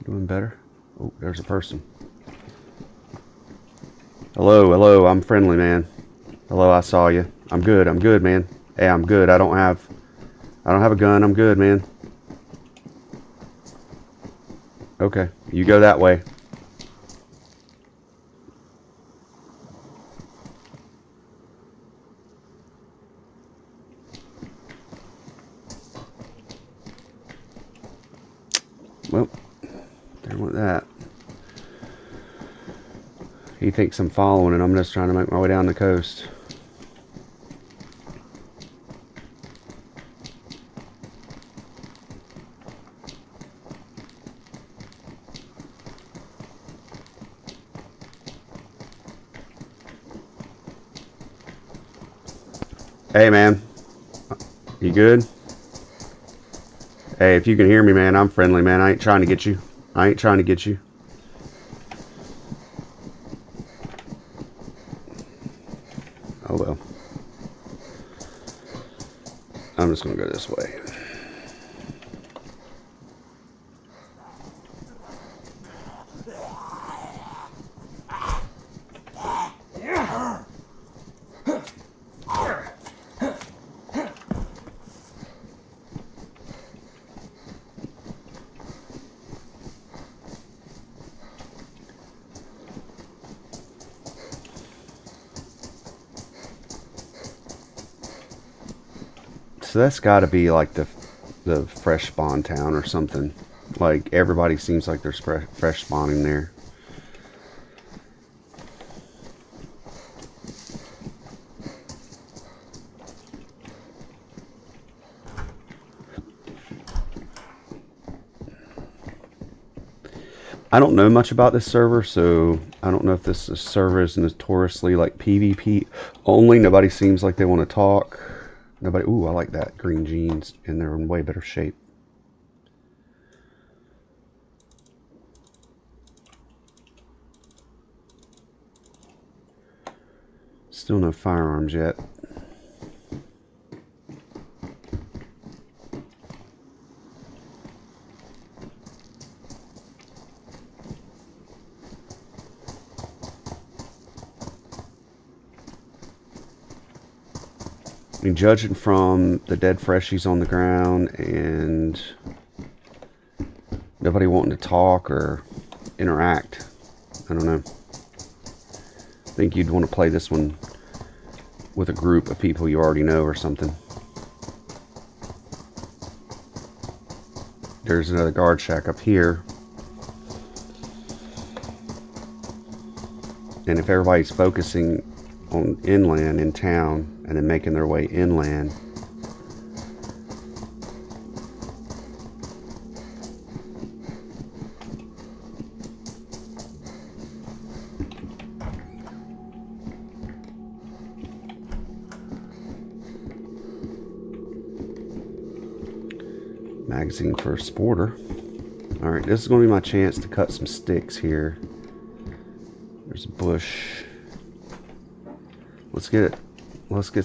Doing better. Oh, there's a person. Hello, hello, I'm friendly, man. Hello, I saw you. I'm good, man. Hey, I'm good. I don't have a gun. I'm good, man. Okay, you go that way. Well, there went that. He thinks I'm following and I'm just trying to make my way down the coast. Hey, man. You good? Hey, if you can hear me, man, I'm friendly, man. I ain't trying to get you. I ain't trying to get you. Oh, well. I'm just going to go this way. So that's got to be like the fresh spawn town or something. Like everybody seems like there's fresh spawning there. I don't know much about this server, so I don't know if this server is notoriously like PvP only. Nobody seems like they want to talk. Nobody. Ooh, I like that. Green jeans, and they're in way better shape. Still no firearms yet. I mean, judging from the dead freshies on the ground and nobody wanting to talk or interact, I don't know. I think you'd want to play this one with a group of people you already know or something. There's another guard shack up here. And if everybody's focusing on inland in town and then making their way inland, Magazine for a sporter. Alright, this is going to be my chance to cut some sticks here. There's a bush. Let's get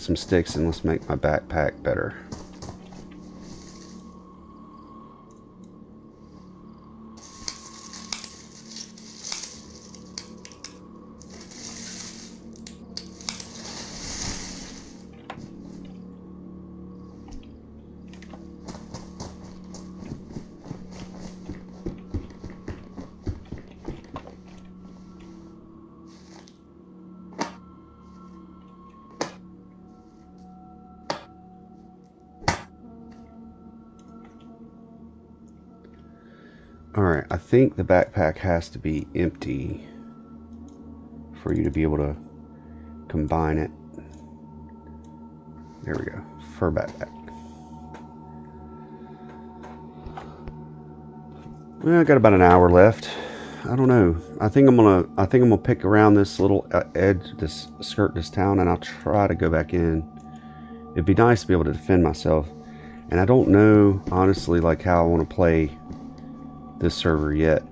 some sticks and let's make my backpack better. Alright, I think the backpack has to be empty for you to be able to combine it. There we go. Fur backpack. Well, I got about an hour left. I don't know. I think I'm gonna pick around this little edge, this skirt, this town, and I'll try to go back in. It'd be nice to be able to defend myself. And I don't know, honestly, like how I want to play this server yet.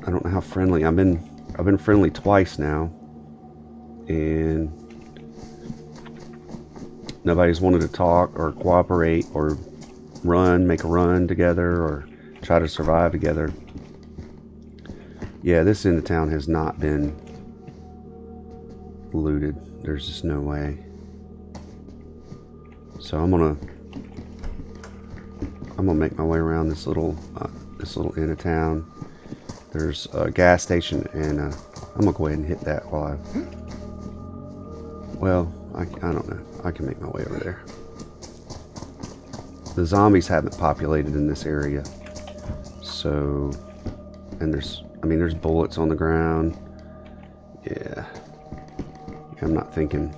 I don't know how friendly. I've been friendly twice now, and nobody's wanted to talk or cooperate or make a run together or try to survive together. Yeah, this end of town has not been looted. There's just no way. So I'm gonna make my way around this little end of town. There's a gas station, and I'm gonna go ahead and hit that while I don't know. I can make my way over there. The zombies haven't populated in this area, so, and there's bullets on the ground. Yeah, I'm not thinking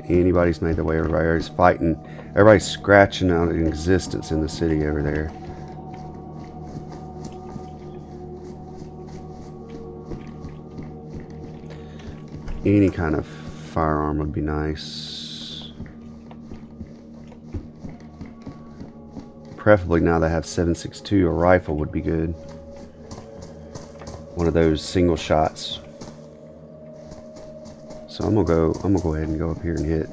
anybody's made their way over. Everybody's fighting. Everybody's scratching out an existence in the city over there. Any kind of firearm would be nice. Preferably now that I have 7.62, a rifle would be good. One of those single shots. So I'm gonna go ahead and go up here and hit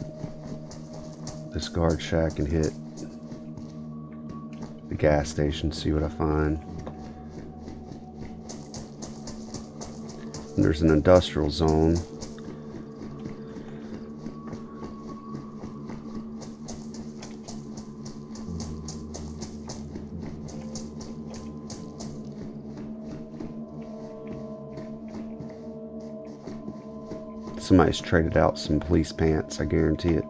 this guard shack and hit the gas station, see what I find. And there's an industrial zone. Somebody's traded out some police pants, I guarantee it.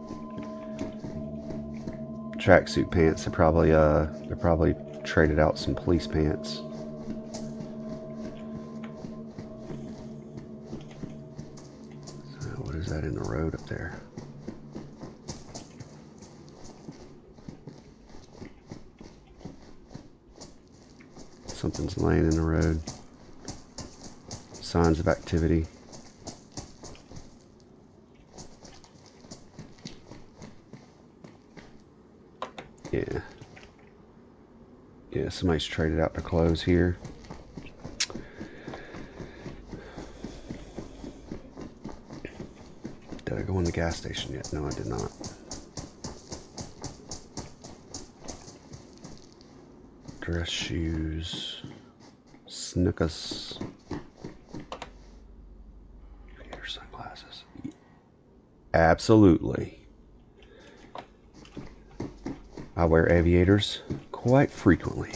Tracksuit pants. They're probably traded out some police pants. So what is that in the road up there? Something's laying in the road. Signs of activity. Yeah, somebody's traded out their clothes here. Did I go in the gas station yet? No, I did not. Dress shoes. Snickers. Aviator sunglasses. Absolutely. I wear aviators quite frequently.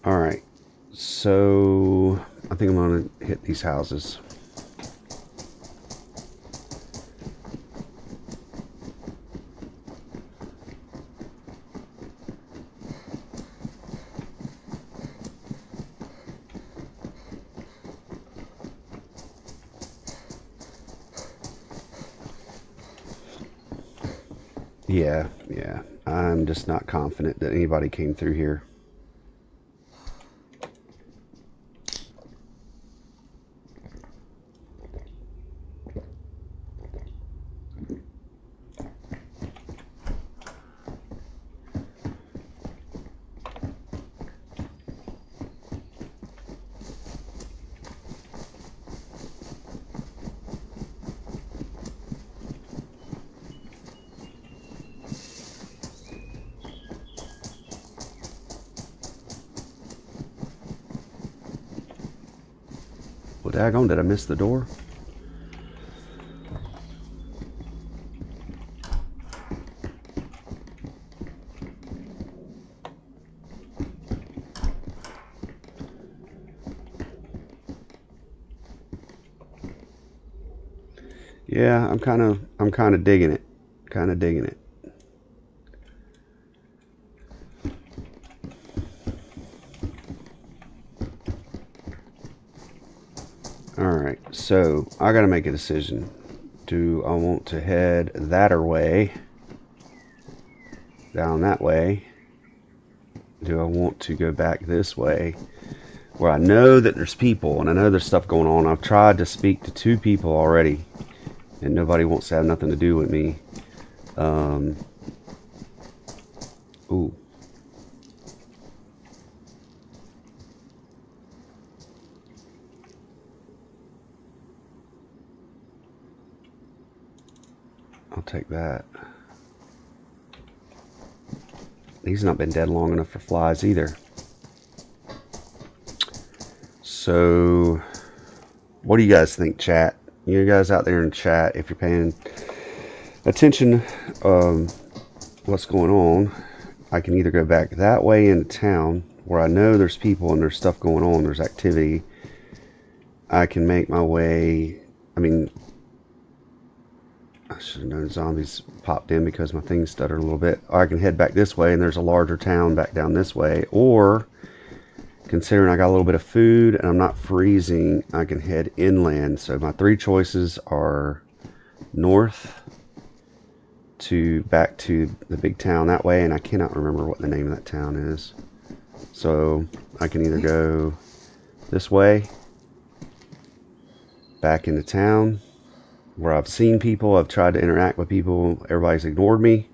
Alright, so I think I'm going to hit these houses. Yeah, I'm just not confident that anybody came through here. Daggone, did I miss the door? Yeah, I'm kind of digging it. Kind of digging it. Alright, so I gotta make a decision. Do I want to head that way, down that way? Do I want to go back this way, where I know that there's people and I know there's stuff going on? I've tried to speak to 2 people already, and nobody wants to have nothing to do with me. Ooh. I'll take that. He's not been dead long enough for flies either. So, what do you guys think, chat? You guys out there in chat, if you're paying attention, what's going on? I can either go back that way into town, where I know there's people and there's stuff going on, there's activity. I can make my way, I mean, I should have known zombies popped in because my thing stuttered a little bit. Or I can head back this way and there's a larger town back down this way. Or, considering I got a little bit of food and I'm not freezing, I can head inland. So my 3 choices are north to back to the big town that way. And I cannot remember what the name of that town is. So I can either go this way, back into town, where I've seen people, I've tried to interact with people, everybody's ignored me.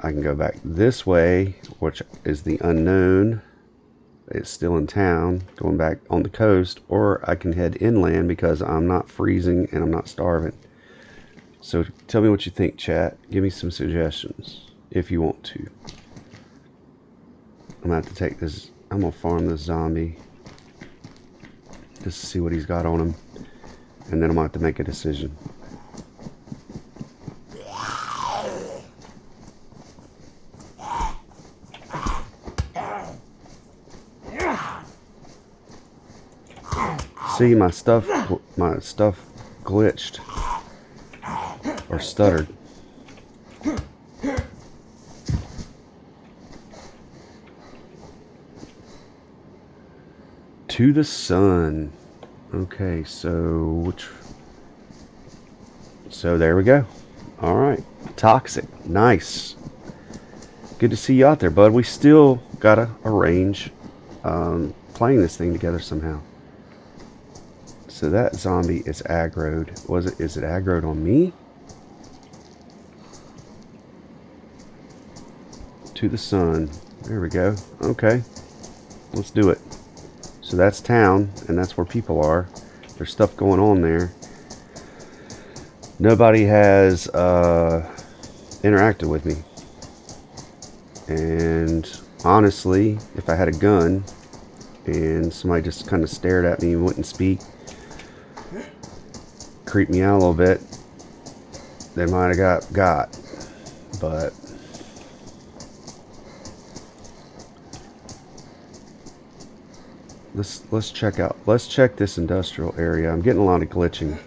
I can go back this way, which is the unknown. It's still in town, going back on the coast, or I can head inland because I'm not freezing and I'm not starving. So tell me what you think, chat. Give me some suggestions if you want to. I'm gonna have to take this, I'm gonna farm this zombie just to see what he's got on him. And then I'm going to have to make a decision. See, my stuff glitched or stuttered. To the sun. Okay, so there we go. All right, toxic, nice. Good to see you out there, bud. We still gotta arrange playing this thing together somehow. So that zombie is aggroed. Is it aggroed on me? To the sun. There we go. Okay, let's do it. So that's town, and that's where people are. There's stuff going on there. Nobody has interacted with me. And honestly, if I had a gun and somebody just kind of stared at me and wouldn't speak, creeped me out a little bit, they might have got. But let's check this industrial area. I'm getting a lot of glitching,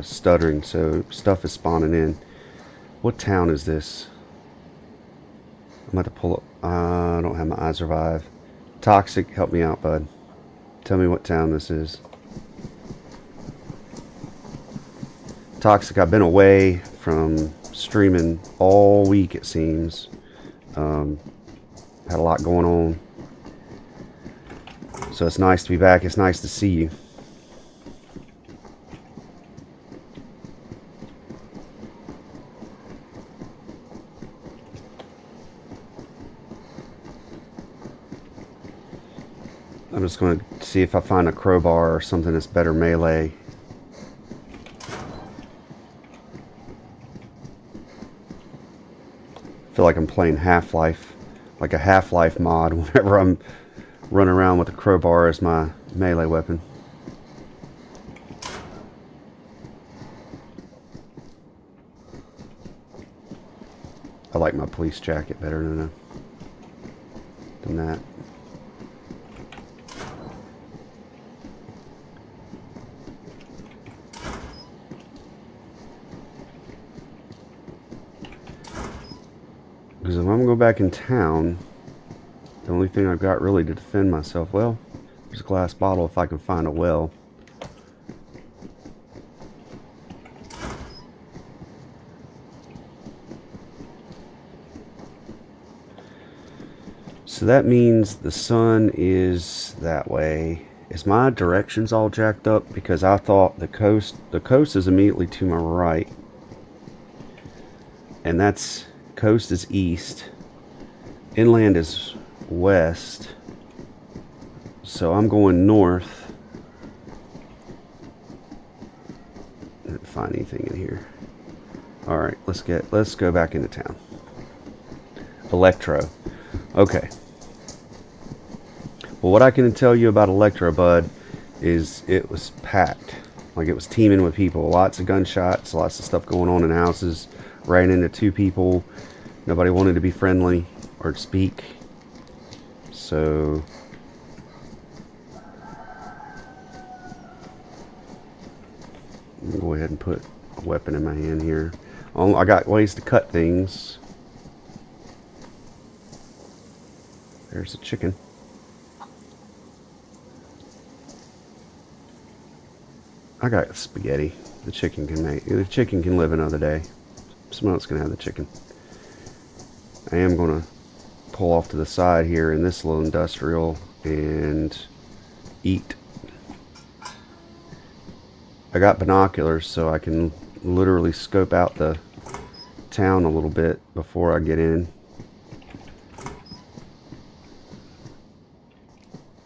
stuttering, so stuff is spawning in. What town is this? I'm about to pull up. I don't have my eyes revive. Toxic, help me out, bud. Tell me what town this is. Toxic, I've been away from streaming all week, it seems. Had a lot going on. So it's nice to be back. It's nice to see you. I'm just going to see if I find a crowbar or something that's better melee. I feel like I'm playing Half-Life, like a Half-Life mod whenever I'm running around with a crowbar as my melee weapon. I like my police jacket better than that. Because if I'm going to go back in town, the only thing I've got really to defend myself, well, there's a glass bottle if I can find a well. So that means the sun is that way. Is my directions all jacked up? Because I thought the coast is immediately to my right. And that's, coast is east. Inland is west. So I'm going north. I didn't find anything in here. Alright, let's go back into town. Electro. Okay. Well, what I can tell you about Electro, bud, is it was packed. Like, it was teeming with people. Lots of gunshots, lots of stuff going on in houses. Ran into 2 people. Nobody wanted to be friendly or speak. So I'm gonna go ahead and put a weapon in my hand here. I got ways to cut things. There's a chicken. I got spaghetti. The chicken can live another day. Someone else can have the chicken. I am gonna pull off to the side here in this little industrial and eat. I got binoculars so I can literally scope out the town a little bit before I get in.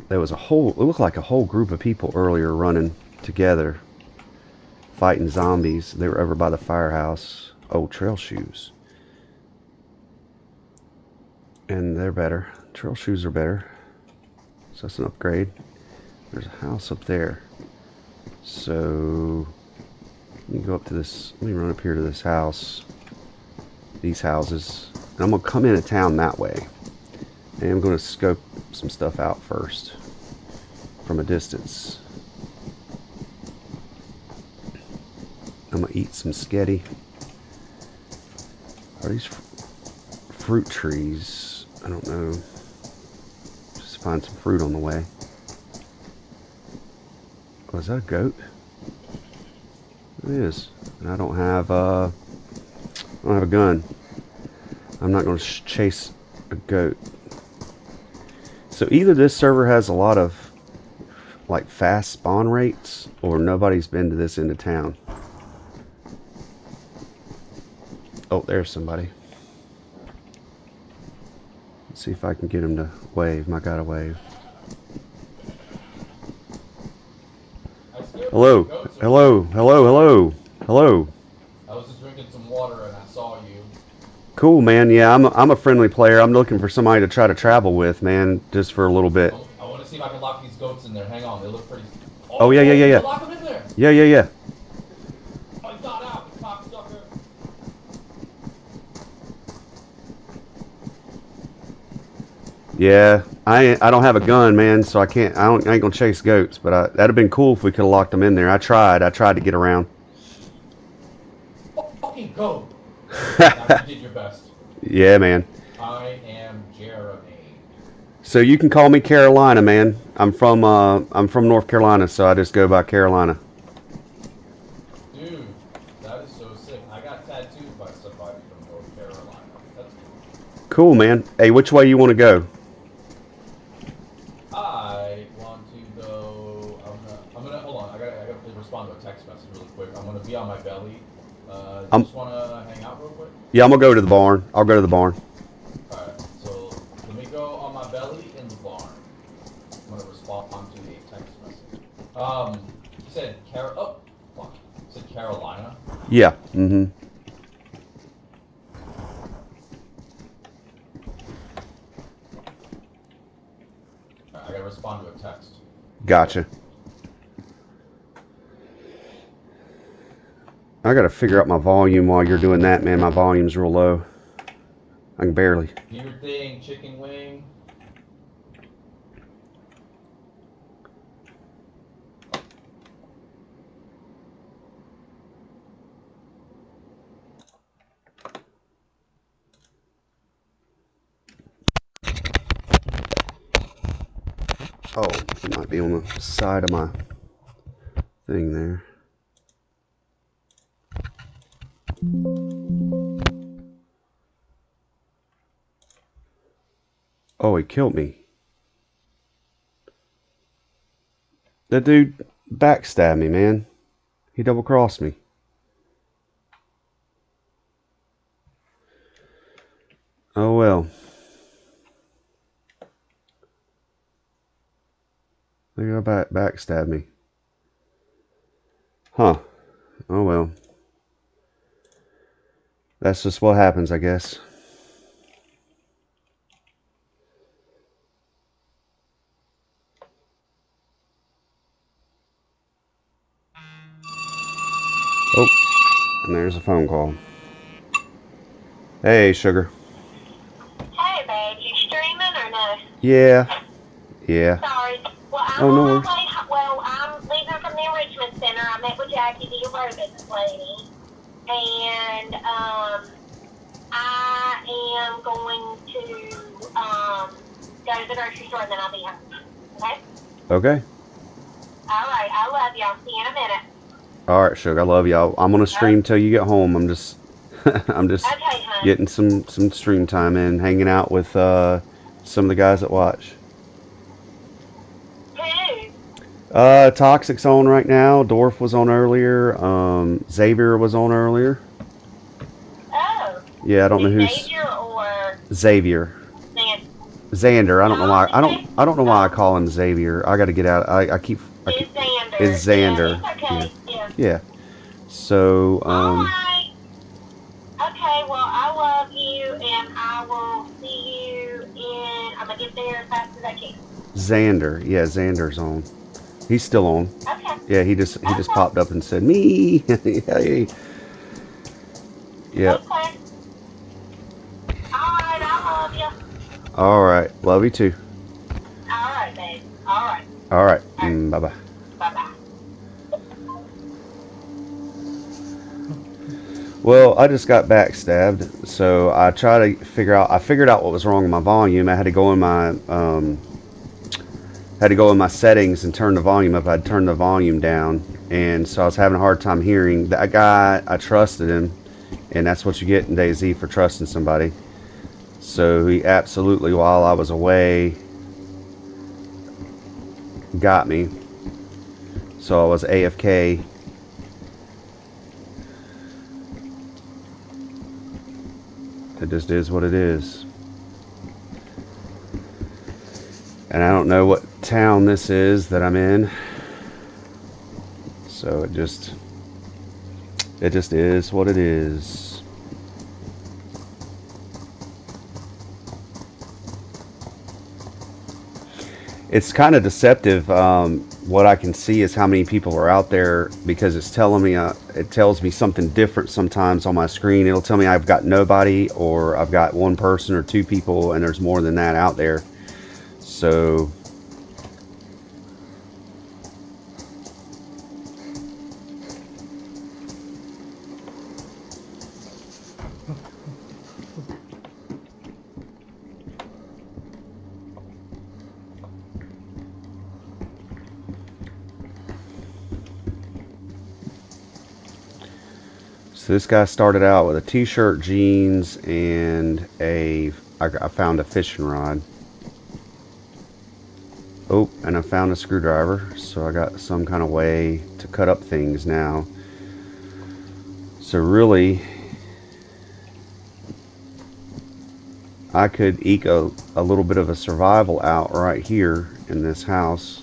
There was it looked like a whole group of people earlier running together, fighting zombies. They were over by the firehouse. Oh, trail shoes. And they're better. Trail shoes are better. So that's an upgrade. There's a house up there. So let me go up to this. Let me run up here to this house. These houses. And I'm going to come into town that way. And I'm going to scope some stuff out first from a distance. I'm going to eat some sketty. Are these fruit trees? I don't know. Just find some fruit on the way. Oh, is that a goat? It is. And I don't have a gun. I'm not going to chase a goat. So either this server has a lot of like fast spawn rates, or nobody's been to this end of town. Oh, there's somebody. Let's see if I can get him to wave. I gotta wave. Hello. Hello. Hello. Hello. Hello. I was just drinking some water and I saw you. Cool, man. Yeah, I'm a friendly player. I'm looking for somebody to try to travel with, man, just for a little bit. I want to see if I can lock these goats in there. Hang on, they look pretty. Oh, yeah. Lock them in there. Yeah. I got out, you cocksucker. Yeah, I don't have a gun, man, so I ain't gonna chase goats. But that'd have been cool if we could have locked them in there. I tried to get around. Fucking go. Now you did your best. Yeah, man. I am Jeremy. So you can call me Carolina, man. I'm from North Carolina, so I just go by Carolina. Dude, that is so sick. I got tattooed by somebody from North Carolina. That's cool. Cool, man. Hey, which way you want to go? I want to go. I'm gonna hold on. I gotta respond to a text message really quick. I'm gonna be on my belly. Just wanna hang out real quick. Yeah, I'm gonna go to the barn. I'll go to the barn. Alright, so let me go on my belly in the barn. I'm gonna respond to a text message. You said oh, fuck. You said Carolina? Yeah. Mm-hmm. I gotta respond to a text. Gotcha. I gotta figure out my volume while you're doing that, man. My volume's real low. I can barely. Do your thing, chicken wing. Oh, it might be on the side of my thing there. Oh, he killed me. That dude backstabbed me, man. He double crossed me. Oh well. They go backstab me. Huh. Oh well. That's just what happens, I guess. Oh, and there's a phone call. Hey, sugar. Hey, babe, you streaming or no? Yeah. Yeah. Sorry. Well, I'm Oh, no on my worries. way. Well, I'm leaving from the enrichment center. I met with Jackie, the aware business lady, and I am going to go to the grocery store, and then I'll be home. Okay. Okay. All right. I love y'all. See you in a minute. All right, sugar. I love y'all. I'm gonna stream till you get home. I'm just, I'm just Okay, hon. getting some stream time in, hanging out with some of the guys that watch. Who? Toxic's on right now. Dorf was on earlier. Xavier was on earlier. Oh. Yeah, I don't know who's Xavier or Xavier. Xander. I don't know why. I don't know why I call him Xavier. I got to get out. It's Xander. It's Xander. Yeah, it's okay. Yeah. Yeah. So All right. Okay, well, I love you, and I will see you in. I'm gonna get there as fast as I can. Xander. Yeah, Xander's on. He's still on. Okay. Yeah, he just popped up and said me. Hey. Yep. Okay. All right, I love you. All right. Love you too. All right, babe. All right. All right. Bye bye. Bye-bye. Well, I just got backstabbed, so I tried to figure out. I figured out what was wrong with my volume. I had to go in my settings and turn the volume up. I'd turned the volume down, and so I was having a hard time hearing. That guy, I trusted him, and that's what you get in DayZ for trusting somebody. So he absolutely, while I was away, got me. So I was AFK. It just is what it is. And I don't know what town this is that I'm in. So it just is what it is. It's kind of deceptive. What I can see is how many people are out there, because it's telling me, it tells me something different sometimes on my screen. It'll tell me I've got nobody, or I've got one person or two people, and there's more than that out there. So this guy started out with a t-shirt, jeans, and I found a fishing rod. Oh, and I found a screwdriver, so I got some kind of way to cut up things now. So really, I could eke a little bit of a survival out right here in this house.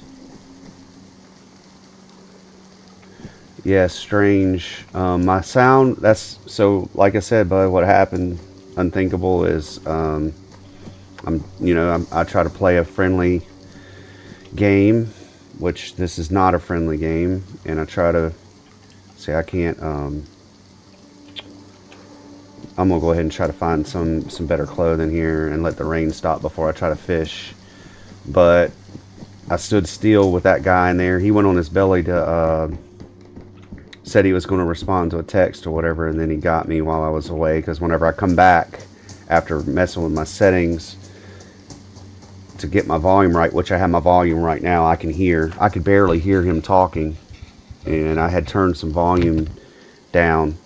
Yeah, strange. My sound, that's, so like I said, bud, what happened, unthinkable, is I try to play a friendly game, which this is not a friendly game, and I try to say I can't, I'm gonna go ahead and try to find some better clothing here and let the rain stop before I try to fish. But I stood still with that guy in there. He went on his belly to said he was going to respond to a text or whatever, and then he got me while I was away, because whenever I come back after messing with my settings to get my volume right, which I have my volume right now, I could barely hear him talking, and I had turned some volume down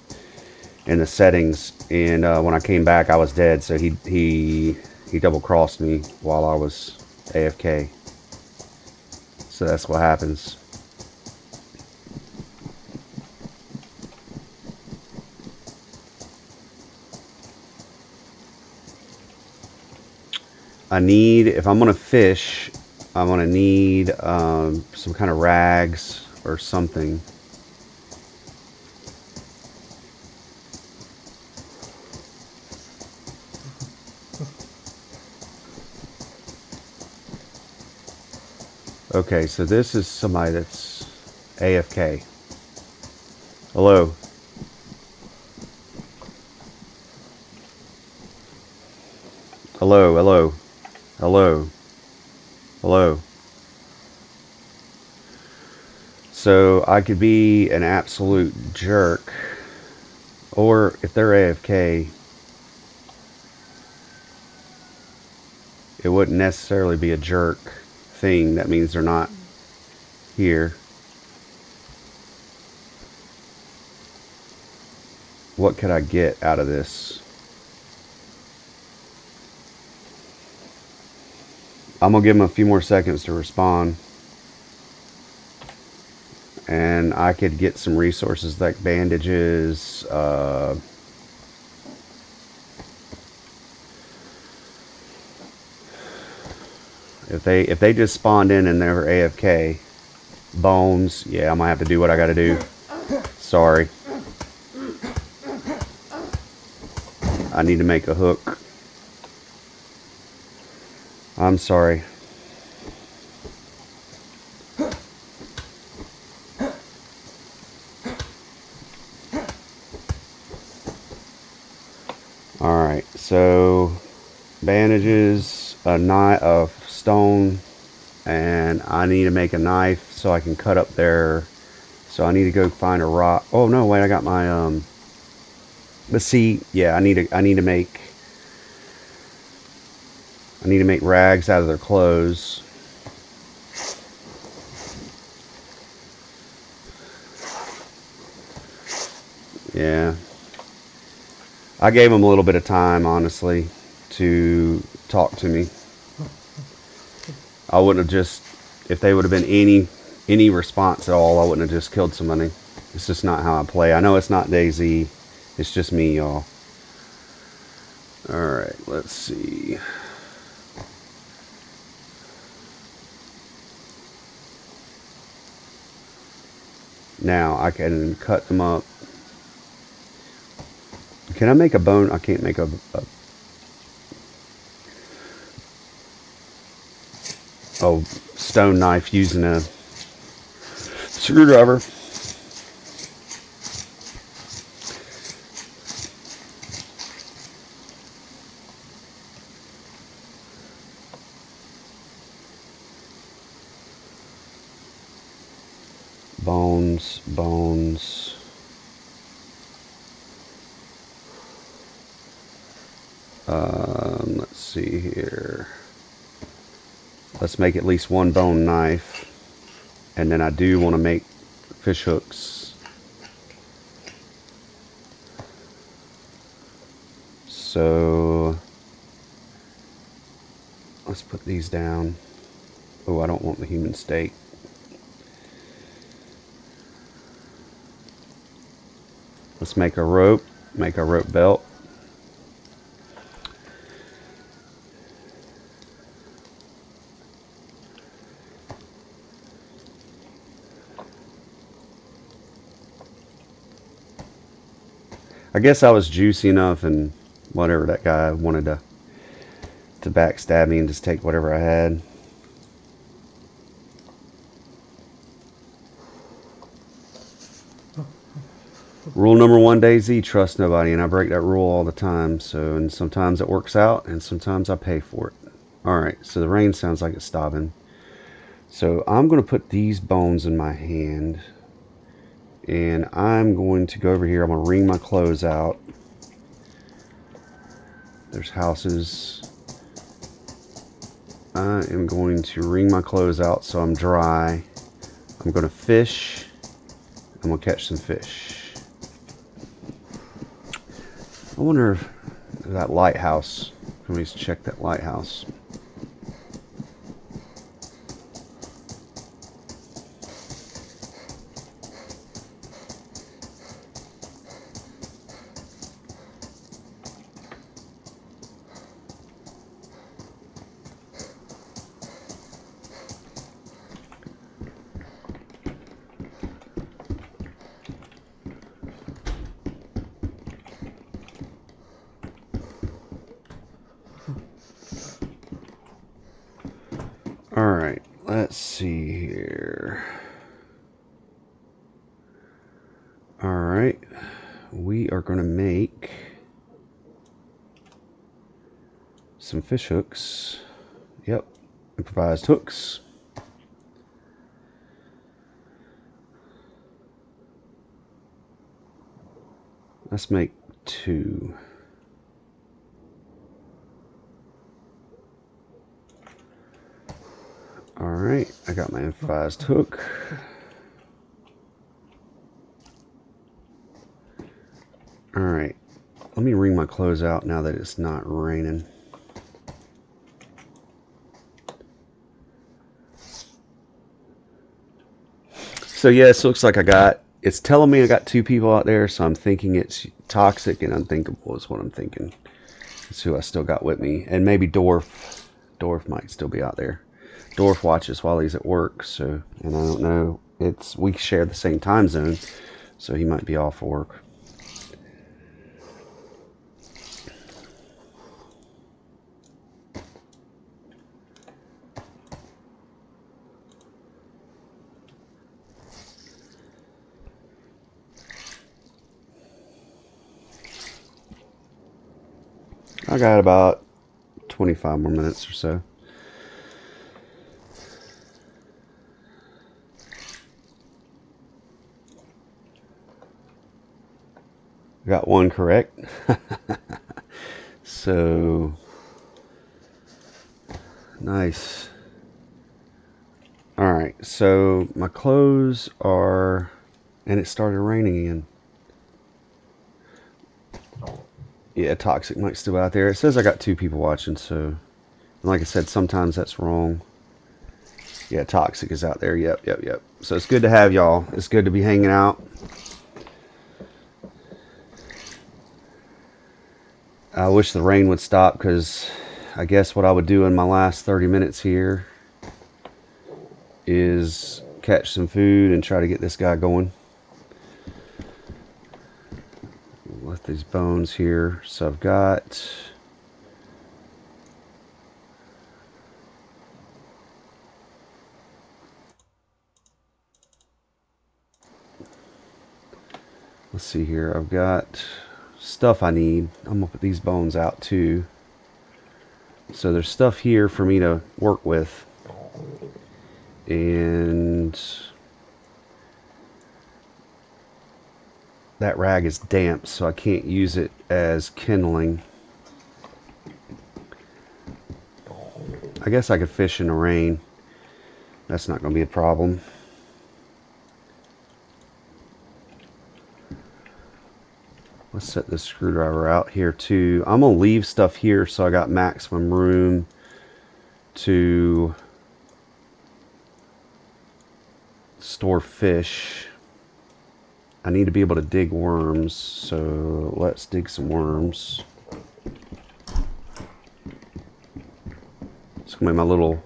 in the settings, and when I came back I was dead. So he double crossed me while I was AFK. So that's what happens. I need, if I'm gonna fish, I'm gonna need some kind of rags or something. Okay, so this is somebody that's AFK. Hello. Hello, hello, hello, hello. So I could be an absolute jerk, or if they're AFK, it wouldn't necessarily be a jerk thing. That means they're not here. What could I get out of this? I'm gonna give them a few more seconds to respond, and I could get some resources like bandages, if they just spawned in and they're AFK, bones, yeah, I might have to do what I gotta do. Sorry. I need to make a hook. I'm sorry. Alright, so bandages, a knife of stone, and I need to make a knife so I can cut up there. So I need to go find a rock. Oh no, wait, I got my but see, yeah, I need to make rags out of their clothes. Yeah. I gave them a little bit of time, honestly, to talk to me. I wouldn't have just, if they would have been any response at all, I wouldn't have just killed somebody. It's just not how I play. I know it's not DayZ. It's just me, y'all. Alright, let's see. Now I can cut them up. Can I make a bone? I can't make a stone knife using a screwdriver. Bones. Let's see here. Let's make at least one bone knife, and then I do want to make fish hooks. So let's put these down. Oh, I don't want the human steak. Let's make a rope belt. I guess I was juicy enough, and whatever, that guy wanted to backstab me and just take whatever I had. Rule Rule number one, Day Z, trust nobody, and I break that rule all the time. So, and sometimes it works out, and sometimes I pay for it. All right, so the rain sounds like it's stopping. So I'm going to put these bones in my hand, and I'm going to go over here. I'm going to wring my clothes out. There's houses. I am going to wring my clothes out so I'm dry. I'm going to fish. I'm going to catch some fish. I wonder if that lighthouse, let me check that lighthouse. Alright, let's see here. Alright, we are going to make some fish hooks. Yep, improvised hooks. Let's make 2. Alright, I got my improvised hook. Alright, let me wring my clothes out now that it's not raining. So yes, looks like it's telling me I got 2 people out there, so I'm thinking it's toxic and unthinkable is what I'm thinking. That's who I still got with me. And maybe Dorf. Dorf might still be out there. Dorf watches while he's at work, so, and I don't know. We share the same time zone, so he might be off work. I got about 25 more minutes or so. Got one correct. So nice. Alright, so my clothes are, and it started raining again. Yeah, toxic might still be out there. It says I got 2 people watching, so, like I said, sometimes that's wrong. Yeah, toxic is out there. Yep. So it's good to have y'all. It's good to be hanging out. I wish the rain would stop, because I guess what I would do in my last 30 minutes here is catch some food and try to get this guy going. Let these bones here. So I've got let's see here. I've got stuff I need. I'm gonna put these bones out too. So there's stuff here for me to work with. And that rag is damp, so I can't use it as kindling. I guess I could fish in the rain. That's not going to be a problem. Let's set this screwdriver out here too. I'm going to leave stuff here so I got maximum room to store fish. I need to be able to dig worms, so let's dig some worms. It's going to be my little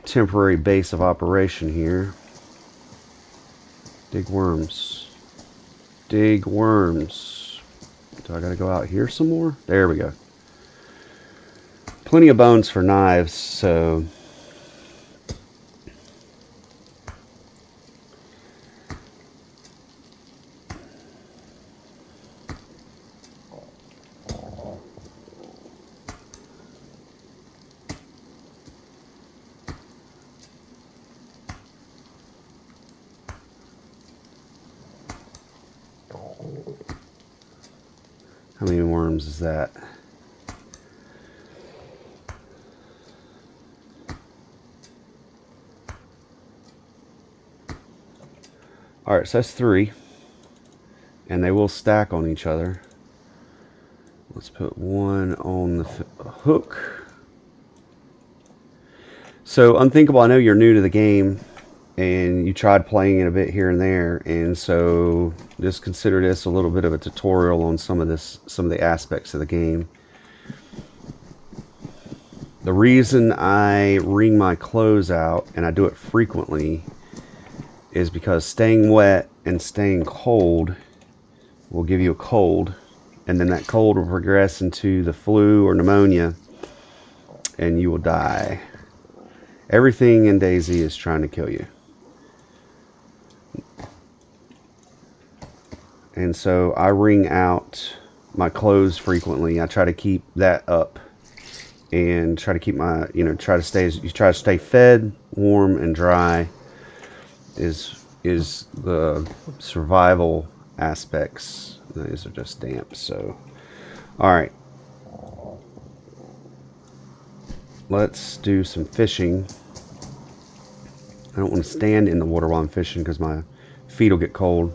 temporary base of operation here. Dig worms. Dig worms. Do I got to go out here some more? There we go. Plenty of bones for knives, so How many worms is that? Alright, so that's 3. And they will stack on each other. Let's put 1 on the hook. So, Unthinkable, I know you're new to the game, and you tried playing it a bit here and there, and so just consider this a little bit of a tutorial on some of the aspects of the game. The reason I wring my clothes out, and I do it frequently, is because staying wet and staying cold will give you a cold, and then that cold will progress into the flu or pneumonia, and you will die. Everything in DayZ is trying to kill you. And so I wring out my clothes frequently. I try to keep that up and try to keep my, try to stay fed, warm, and dry is the survival aspects. These are just damp. So, all right. Let's do some fishing. I don't want to stand in the water while I'm fishing because my feet will get cold.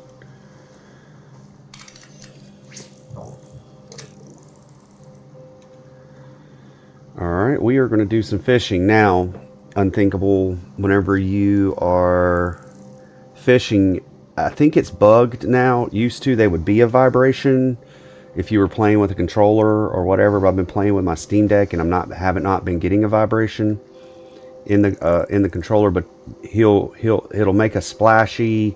Alright, we are going to do some fishing. Now, Unthinkable, whenever you are fishing, I think it's bugged now. Used to, they would be a vibration if you were playing with a controller or whatever, but I've been playing with my Steam Deck and haven't not been getting a vibration in the controller, but it'll make a splashy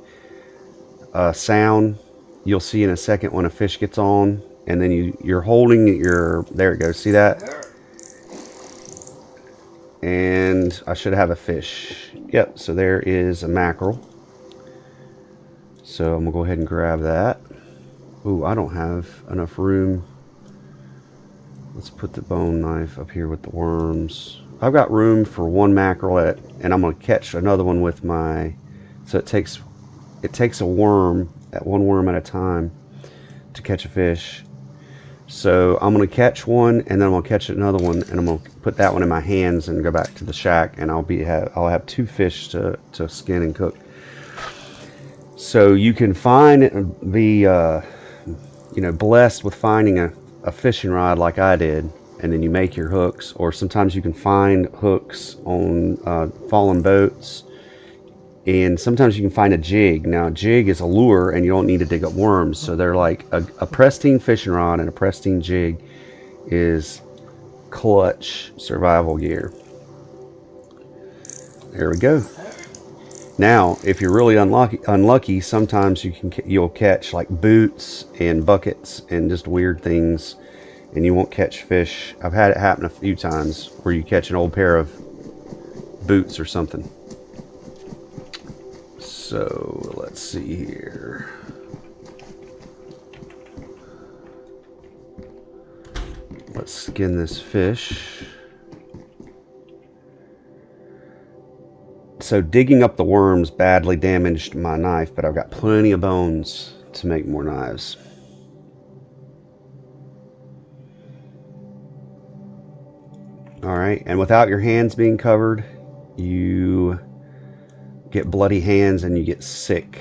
sound. You'll see in a second when a fish gets on, and then you're holding there it goes. See that? And I should have a fish. Yep, so there is a mackerel. So I'm gonna go ahead and grab that. Ooh, I don't have enough room. Let's put the bone knife up here with the worms. I've got room for 1 mackerel and I'm gonna catch another one with my, so it takes a worm, one worm at a time to catch a fish. So I'm gonna catch one and then I'm gonna catch another one and I'm gonna put that one in my hands and go back to the shack, and I'll have 2 fish to skin and cook. So you can be blessed with finding a fishing rod like I did, and then you make your hooks, or sometimes you can find hooks on fallen boats, and sometimes you can find a jig. Now a jig is a lure and you don't need to dig up worms, so they're like a pristine fishing rod and a pristine jig is clutch survival gear. There we go. Now, if you're really unlucky, sometimes you'll catch like boots and buckets and just weird things, and you won't catch fish. I've had it happen a few times where you catch an old pair of boots or something. So let's see here. Let's skin this fish. So digging up the worms badly damaged my knife, but I've got plenty of bones to make more knives. Alright, and without your hands being covered, you get bloody hands and you get sick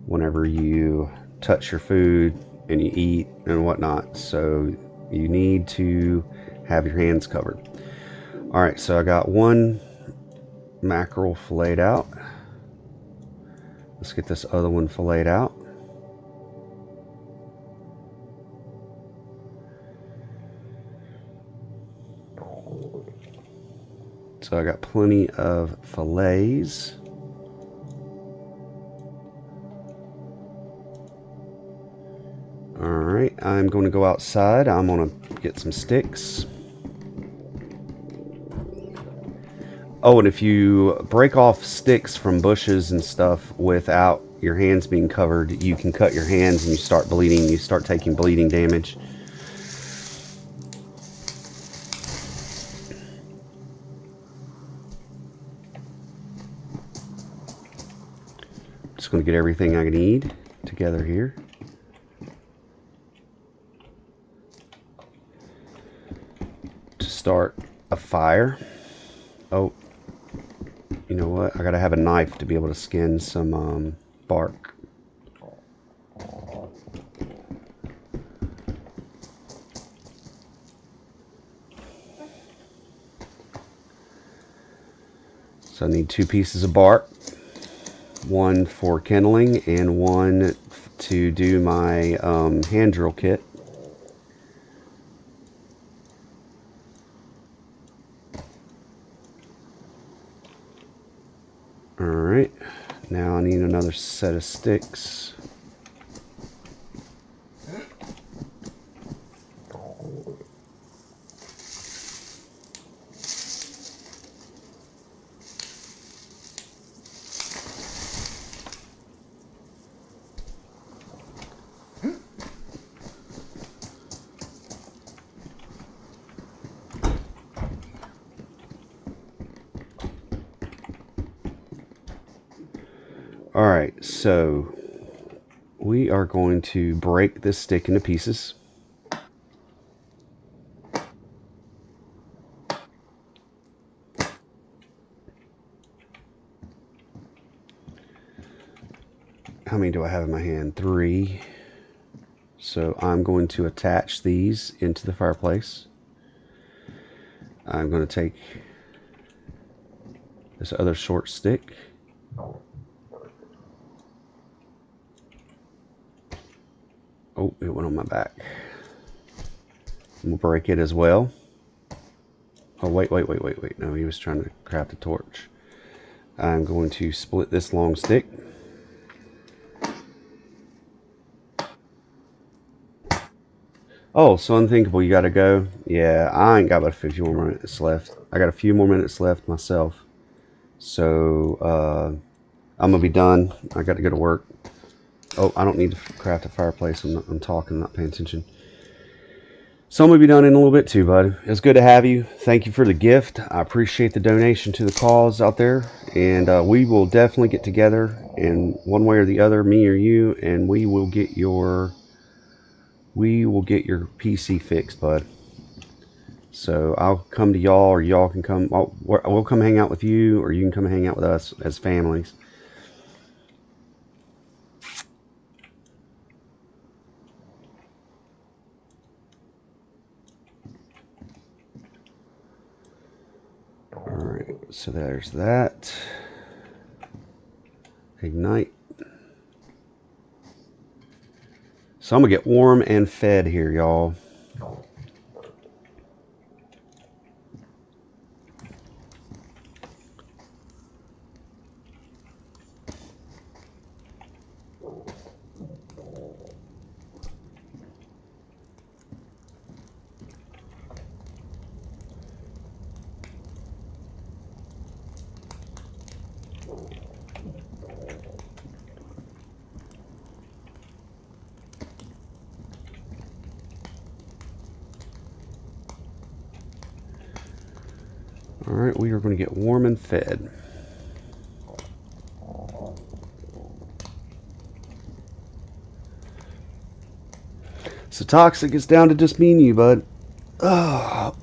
whenever you touch your food and you eat and whatnot. So you need to have your hands covered. Alright, so I got 1 mackerel filleted out. Let's get this other one filleted out. So I got plenty of fillets. Alright, I'm going to go outside. I'm going to get some sticks. Oh, and if you break off sticks from bushes and stuff without your hands being covered, you can cut your hands and you start bleeding. You start taking bleeding damage. Just going to get everything I need together here. start a fire. Oh, you know what? I gotta have a knife to be able to skin some bark. So I need 2 pieces of bark, 1 for kindling and 1 to do my hand drill kit. Alright, now I need another set of sticks. Alright, so we are going to break this stick into pieces. How many do I have in my hand? 3. So I'm going to attach these into the fireplace. I'm going to take this other short stick. Oh, it went on my back. We'll break it as well. Oh, wait. No, he was trying to craft a torch. I'm going to split this long stick. Oh, so unthinkable, you gotta go. Yeah, I ain't got but a few more minutes left. I got a few more minutes left myself. So, I'm gonna be done. I got to go to work. Oh, I don't need to craft a fireplace. I'm talking, not paying attention. So I'm gonna be done in a little bit too, bud. It's good to have you. Thank you for the gift. I appreciate the donation to the cause out there, and we will definitely get together in one way or the other, me or you, and we will get your PC fixed, bud. So I'll come to y'all, or y'all can come. We'll come hang out with you, or you can come hang out with us as families. Alright, so there's that. Ignite. So I'm going to get warm and fed here, y'all. Alright, we are going to get warm and fed. So Toxic is down to just me and you, bud. Oh.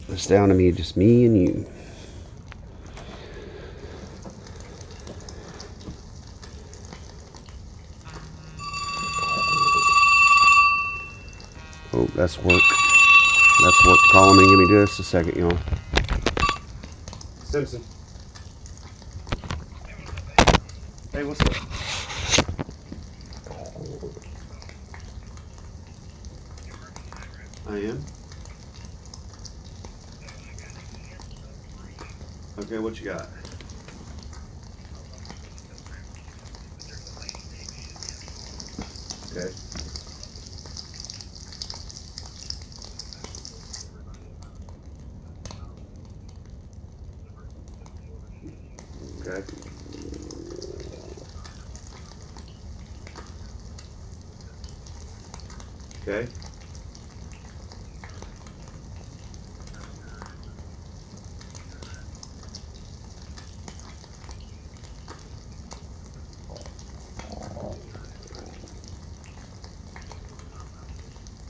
It's down to me, just me and you. Oh, that's work. That's work calling me. Give me just a second, y'all. Simpson. Hey, what's up? I am. Okay, what you got? Okay. Okay. Okay.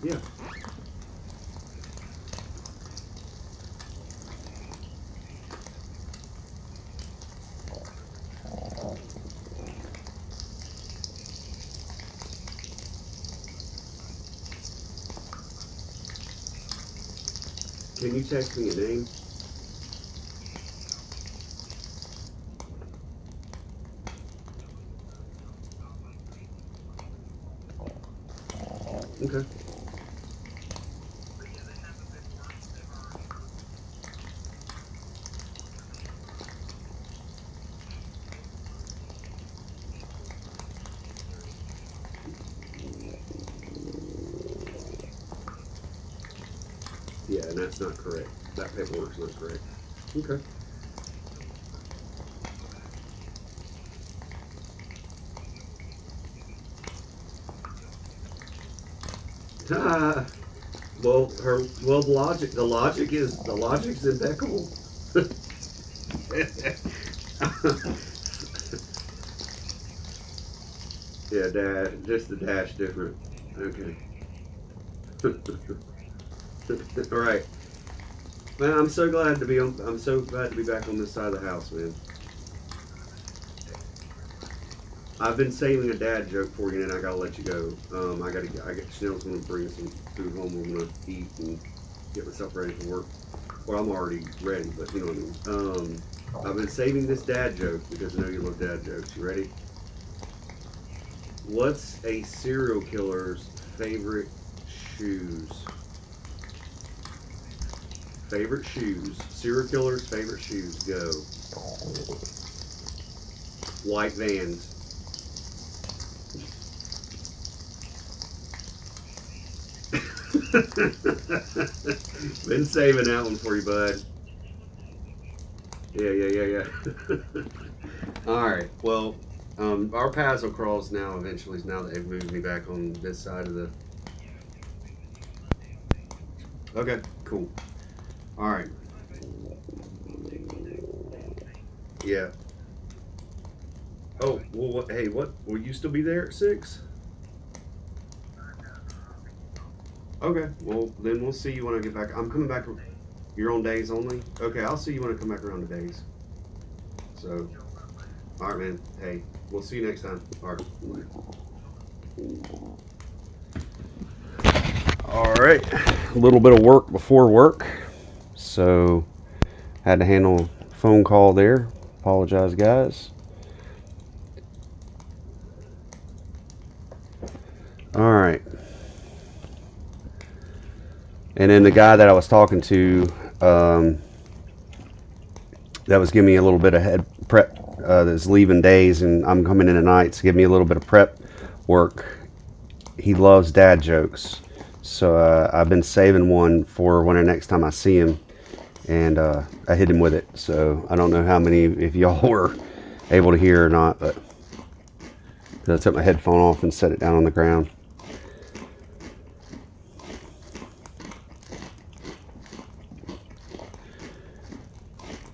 Yeah. Can you text me a name? Okay. Yeah, and that's not correct. That paperwork's not correct. Okay. Ah, the logic's impeccable. Yeah, just the dash different. Okay. All right, man. I'm so glad to be on. I'm so glad to be back on this side of the house, man. I've been saving a dad joke for you, and I gotta let you go. I get Chanel's gonna bring some food home. I'm gonna eat and get myself ready for work. Well, I'm already ready, but you know what I mean. I've been saving this dad joke because I know you love dad jokes. You ready? What's a serial killer's favorite shoes? Favorite shoes. Serial killer's favorite shoes. Go. White Vans. Been saving that one for you, bud. Yeah. All right. Well, our paths will cross now eventually. Now that they've moved me back on this side of the. Okay. Cool. All right. Yeah. Oh well. Hey, what? Will you still be there at 6? Okay. Well, then we'll see you when I get back. I'm coming back. You're on days only. Okay. I'll see you when I come back around to days. So. All right, man. Hey, we'll see you next time. All right. All right. A little bit of work before work. So, had to handle a phone call there. Apologize, guys. All right. And then the guy that I was talking to, that was giving me a little bit of head prep, that's leaving days, and I'm coming in tonight to give me a little bit of prep work. He loves dad jokes, so I've been saving one for when the next time I see him, and I hit him with it. So I don't know how many, if y'all were able to hear or not, but I took my headphone off and set it down on the ground.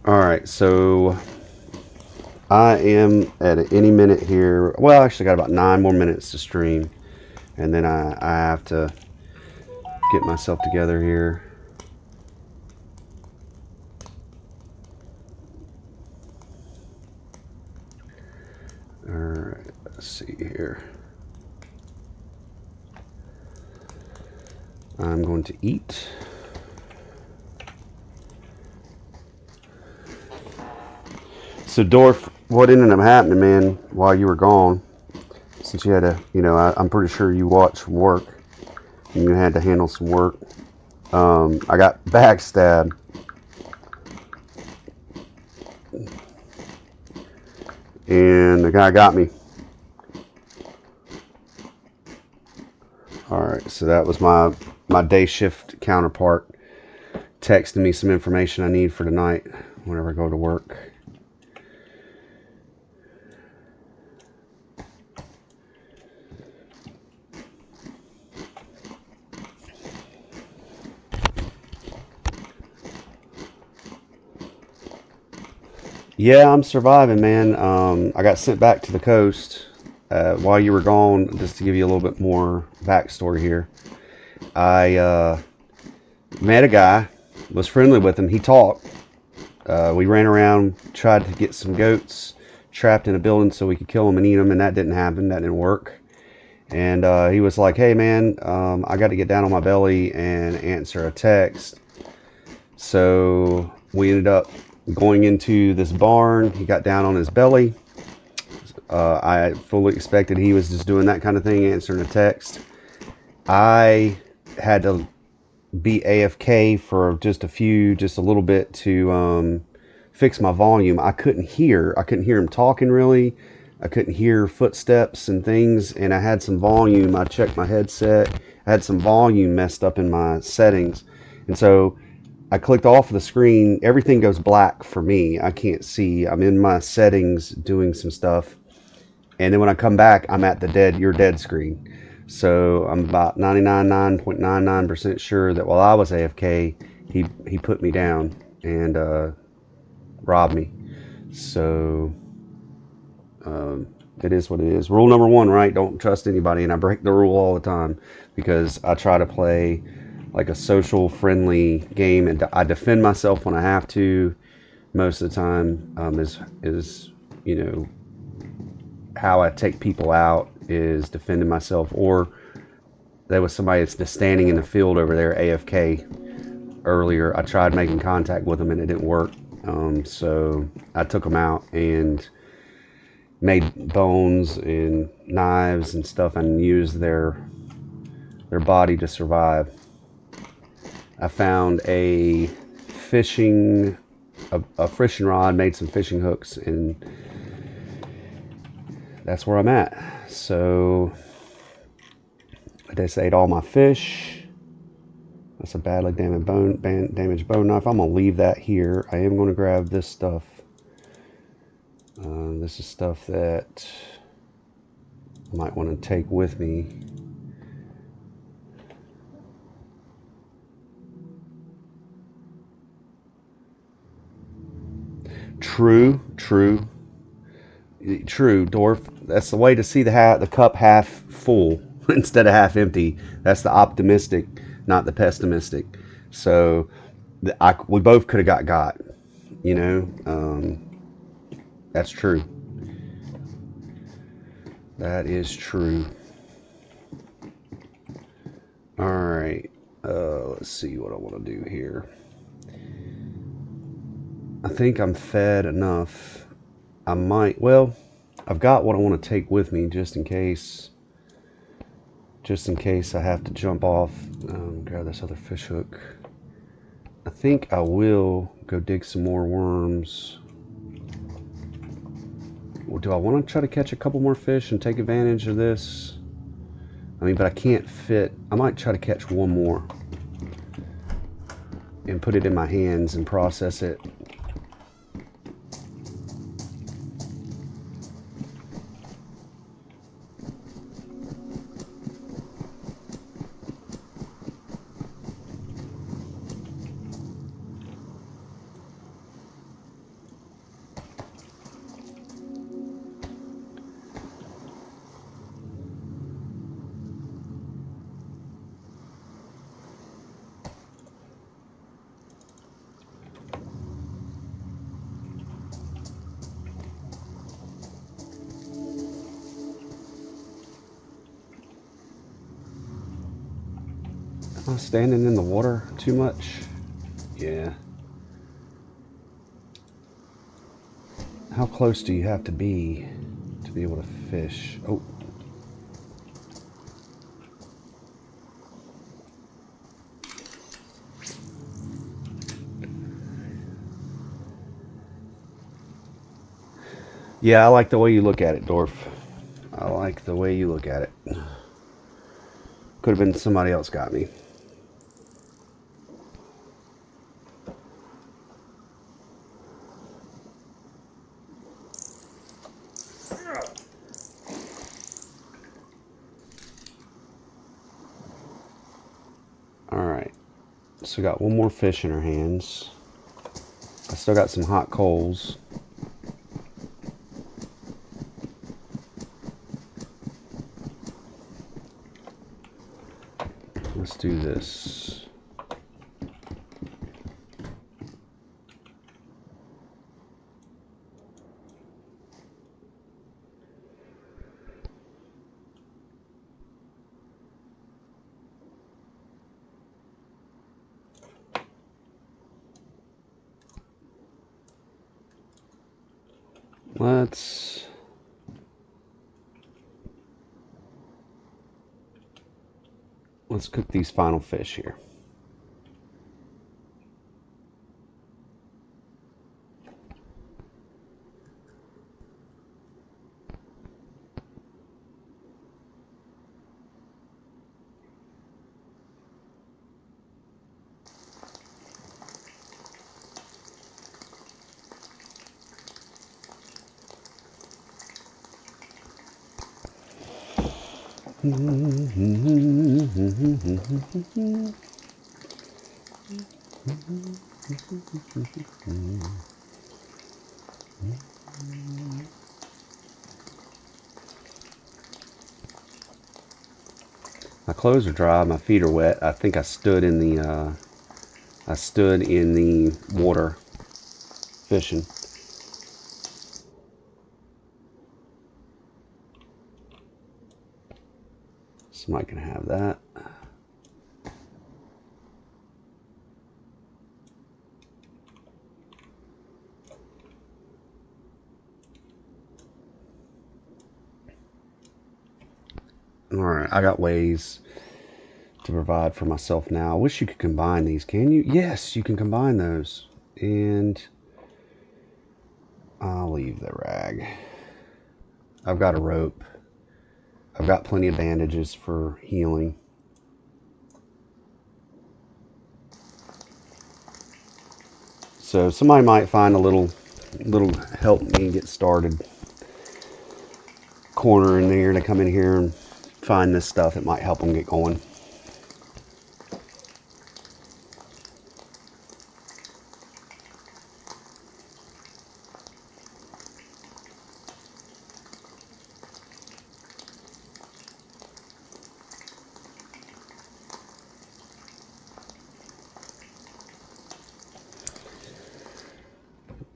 All right, so I am at any minute here. Well, I actually got about 9 more minutes to stream, and then I have to get myself together here. All right, let's see here. I'm going to eat. So Dorf, what ended up happening, man, while you were gone, since you had to, I'm pretty sure you watched work, and you had to handle some work. I got backstabbed. And the guy got me. All right, so that was my day shift counterpart texting me some information I need for tonight whenever I go to work. Yeah, I'm surviving, man. I got sent back to the coast while you were gone, just to give you a little bit more backstory here. I met a guy, was friendly with him. He talked. We ran around, tried to get some goats trapped in a building so we could kill them and eat them, and that didn't happen. That didn't work. And he was like, hey man, I got to get down on my belly and answer a text. So we ended up going into this barn. He got down on his belly. I fully expected he was just doing that kind of thing, answering a text. I had to be AFK for just a little bit to fix my volume. I couldn't hear him talking really. I couldn't hear footsteps and things, and I had some volume. I checked my headset. I had some volume messed up in my settings, and so I clicked off the screen. Everything goes black for me. I can't see. I'm in my settings doing some stuff, and then when I come back, I'm at the you're dead screen. So I'm about 99.99% sure that while I was AFK, he put me down and robbed me. So it is what it is. Rule number one, right? Don't trust anybody. And I break the rule all the time because I try to play like a social friendly game, and I defend myself when I have to. Most of the time is you know, how I take people out is defending myself. Or there was somebody that's just standing in the field over there AFK earlier. I tried making contact with them and it didn't work. So I took them out and made bones and knives and stuff and used their body to survive. I found a fishing rod, made some fishing hooks, and that's where I'm at. So I just ate all my fish. That's a badly damaged bone knife. I'm gonna leave that here. I am gonna grab this stuff. This is stuff that I might want to take with me. True, Dorf. That's the way to see the cup half full instead of half empty. That's the optimistic, not the pessimistic. So we both could have got, you know. That's true. That is true. All right. Let's see what I want to do here. I think I'm fed enough. I've got what I want to take with me just in case I have to jump off. Grab this other fish hook. I think I will go dig some more worms. Do I want to try to catch a couple more fish and take advantage of this? I mean, but I can't fit. I might try to catch one more and put it in my hands and process it. Am I standing in the water too much? Yeah. How close do you have to be able to fish? Oh. Yeah, I like the way you look at it, Dorf. I like the way you look at it. Could have been somebody else got me. Alright, so we got one more fish in our hands. I still got some hot coals. Let's do this. Let's cook these final fish here. My clothes are dry, my feet are wet. I think I stood in the water fishing. Somebody can have that. Alright, I got ways to provide for myself now. I wish you could combine these. Can you? Yes, you can combine those. And I'll leave the rag. I've got a rope. I've got plenty of bandages for healing. So somebody might find a little help me get started corner in there to come in here and find this stuff. It might help them get going.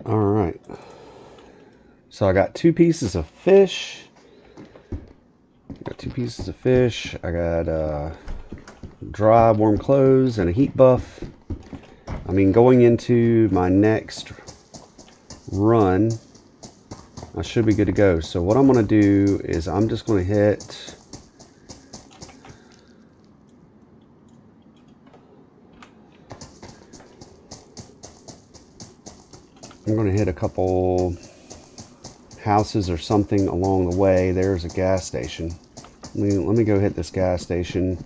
All right. So I got 2 pieces of fish. I got dry, warm clothes and a heat buff. I mean, going into my next run, I should be good to go. So what I'm going to do is I'm just going to hit a couple houses or something along the way. There's a gas station. Let me go hit this gas station,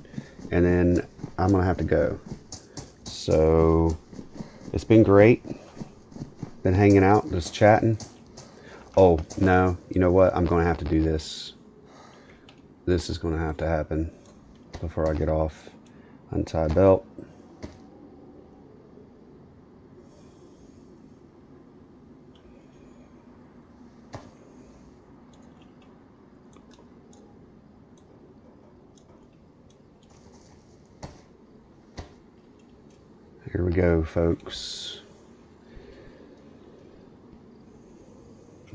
and then I'm gonna have to go. So it's been great. Been hanging out, just chatting. Oh no, you know what? I'm gonna have to do this. This is gonna have to happen before I get off. Untie belt. Here we go, folks.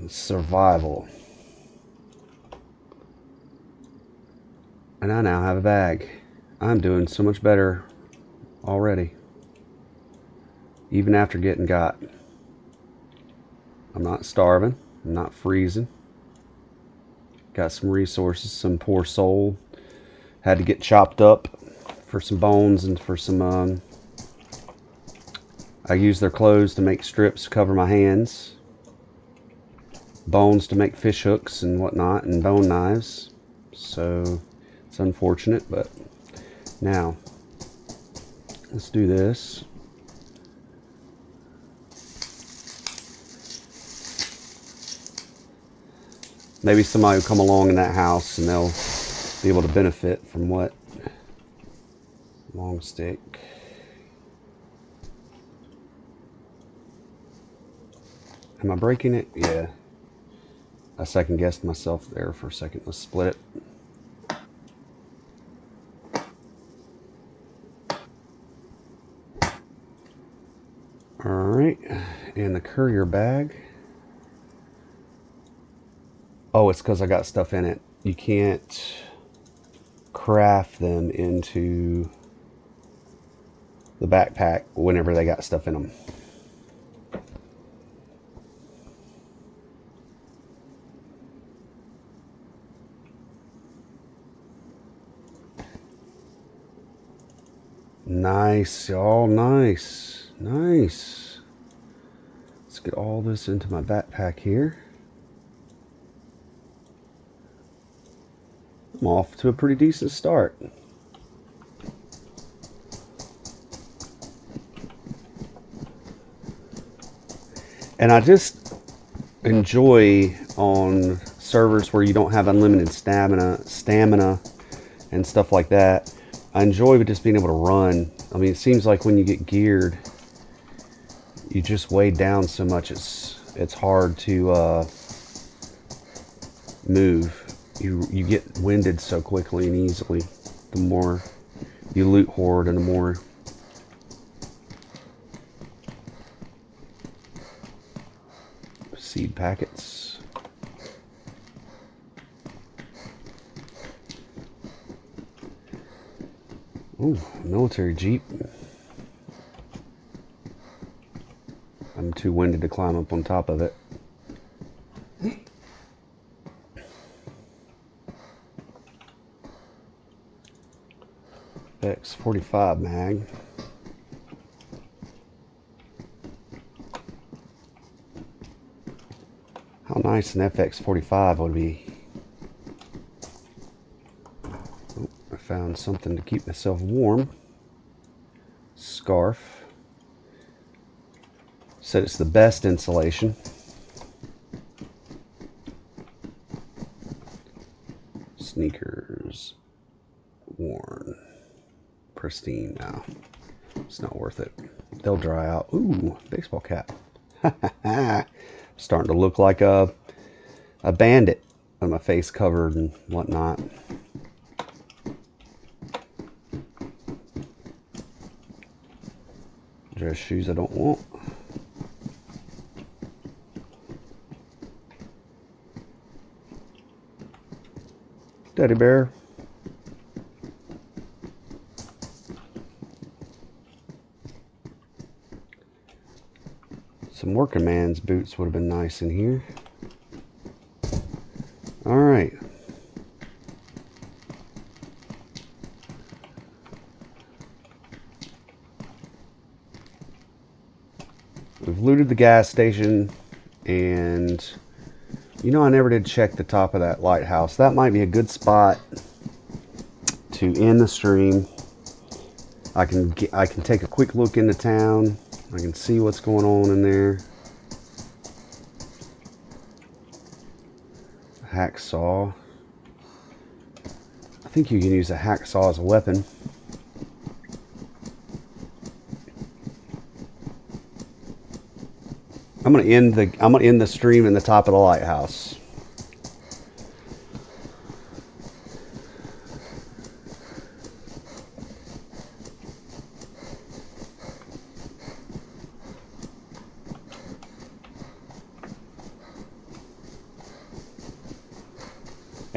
Survival. And I now have a bag. I'm doing so much better already. Even after getting got. I'm not starving. I'm not freezing. Got some resources. Some poor soul had to get chopped up for some bones and for some I use their clothes to make strips to cover my hands, bones to make fish hooks and whatnot, and bone knives. So it's unfortunate, but now let's do this. Maybe somebody will come along in that house and they'll be able to benefit from what? Long stick. Am I breaking it? Yeah. I second guessed myself there for a second. Let's split it. right, and the courier bag. Oh, it's because I got stuff in it. You can't craft them into the backpack whenever they got stuff in them. Nice, y'all. Nice. Nice. Let's get all this into my backpack here. I'm off to a pretty decent start. And I just enjoy on servers where you don't have unlimited stamina and stuff like that. I enjoy just being able to run. I mean, it seems like when you get geared, you just weigh down so much. It's hard to move. You get winded so quickly and easily. The more you loot hoard, and the more seed packets. Ooh, military jeep. I'm too winded to climb up on top of it. X45 mag. How nice an FX45 would be. Oh, I found something to keep myself warm. Scarf. Said it's the best insulation. Sneakers. Worn. Pristine now. It's not worth it. They'll dry out. Ooh, baseball cap. Starting to look like a bandit with my face covered and whatnot. Dress shoes I don't want. Teddy bear. Some working man's boots would have been nice in here. All right. We've looted the gas station, and you know, I never did check the top of that lighthouse. That might be a good spot to end the stream. I can take a quick look into town. I can see what's going on in there. Hacksaw. I think you can use a hacksaw as a weapon. I'm gonna end the stream in the top of the lighthouse.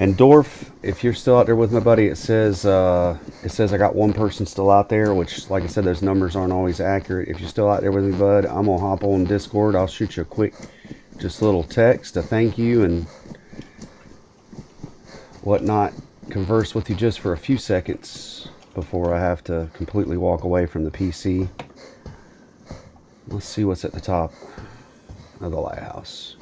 And Dorf, if you're still out there with my buddy, it says I got one person still out there, which, like I said, those numbers aren't always accurate. If you're still out there with me, bud, I'm gonna hop on Discord. I'll shoot you a quick, just little text, a thank you and whatnot. Converse with you just for a few seconds before I have to completely walk away from the PC. Let's see what's at the top of the lighthouse.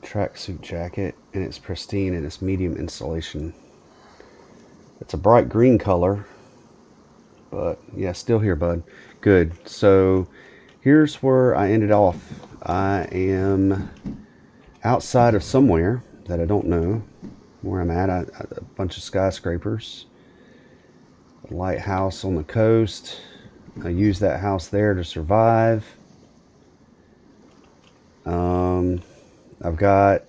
Tracksuit jacket, and it's pristine and it's medium insulation. It's a bright green color, but yeah, still here, bud. Good. So here's where I ended off. I am outside of somewhere that I don't know where I'm at. A bunch of skyscrapers, a lighthouse on the coast. I used that house there to survive. I've got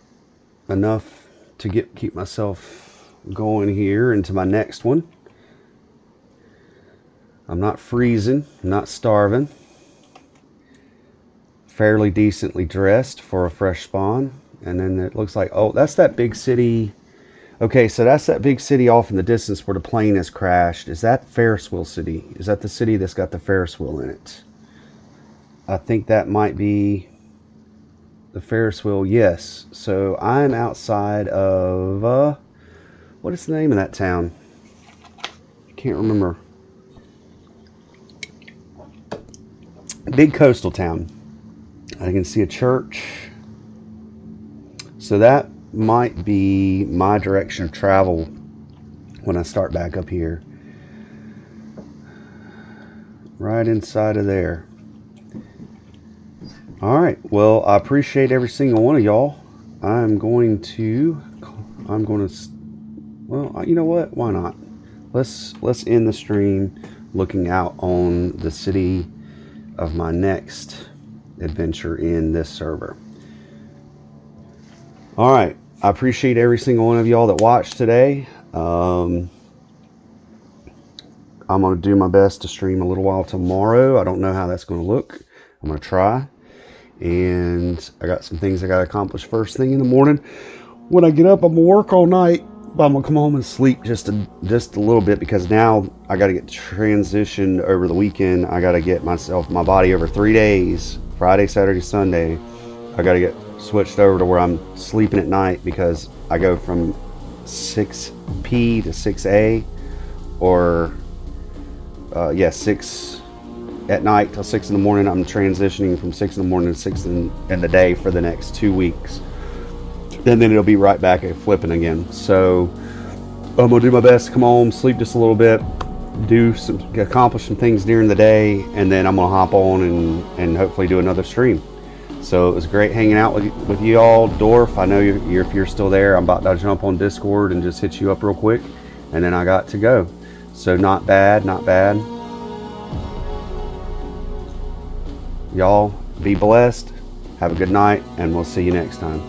enough to keep myself going here into my next one. I'm not freezing, I'm not starving. Fairly decently dressed for a fresh spawn. And then it looks like, oh, that's that big city. Okay, so that's that big city off in the distance where the plane has crashed. Is that Ferris wheel city? Is that the city that's got the Ferris wheel in it? I think that might be the Ferris wheel, yes. So I'm outside of, what is the name of that town? Can't remember. Big coastal town. I can see a church. So that might be my direction of travel when I start back up here. Right inside of there. Alright, well, I appreciate every single one of y'all. I'm going to, well, you know what? Why not? Let's end the stream looking out on the city of my next adventure in this server. Alright, I appreciate every single one of y'all that watched today. I'm going to do my best to stream a little while tomorrow. I don't know how that's going to look. I'm going to try. And I got some things I got to accomplish first thing in the morning. When I get up, I'm going to work all night. But I'm going to come home and sleep just a little bit, because now I got to get transitioned over the weekend. I got to get my body over 3 days, Friday, Saturday, Sunday. I got to get switched over to where I'm sleeping at night, because I go from 6P to 6A, or 6 at night till 6 in the morning. I'm transitioning from 6 in the morning to 6 in the day for the next 2 weeks. And then it'll be right back at flipping again. So I'm gonna do my best to come home, sleep just a little bit, accomplish some things during the day, and then I'm gonna hop on and hopefully do another stream. So it was great hanging out with you all. Dorf, I know if you're still there, I'm about to jump on Discord and just hit you up real quick, and then I got to go. So not bad, not bad. Y'all be blessed, have a good night, and we'll see you next time.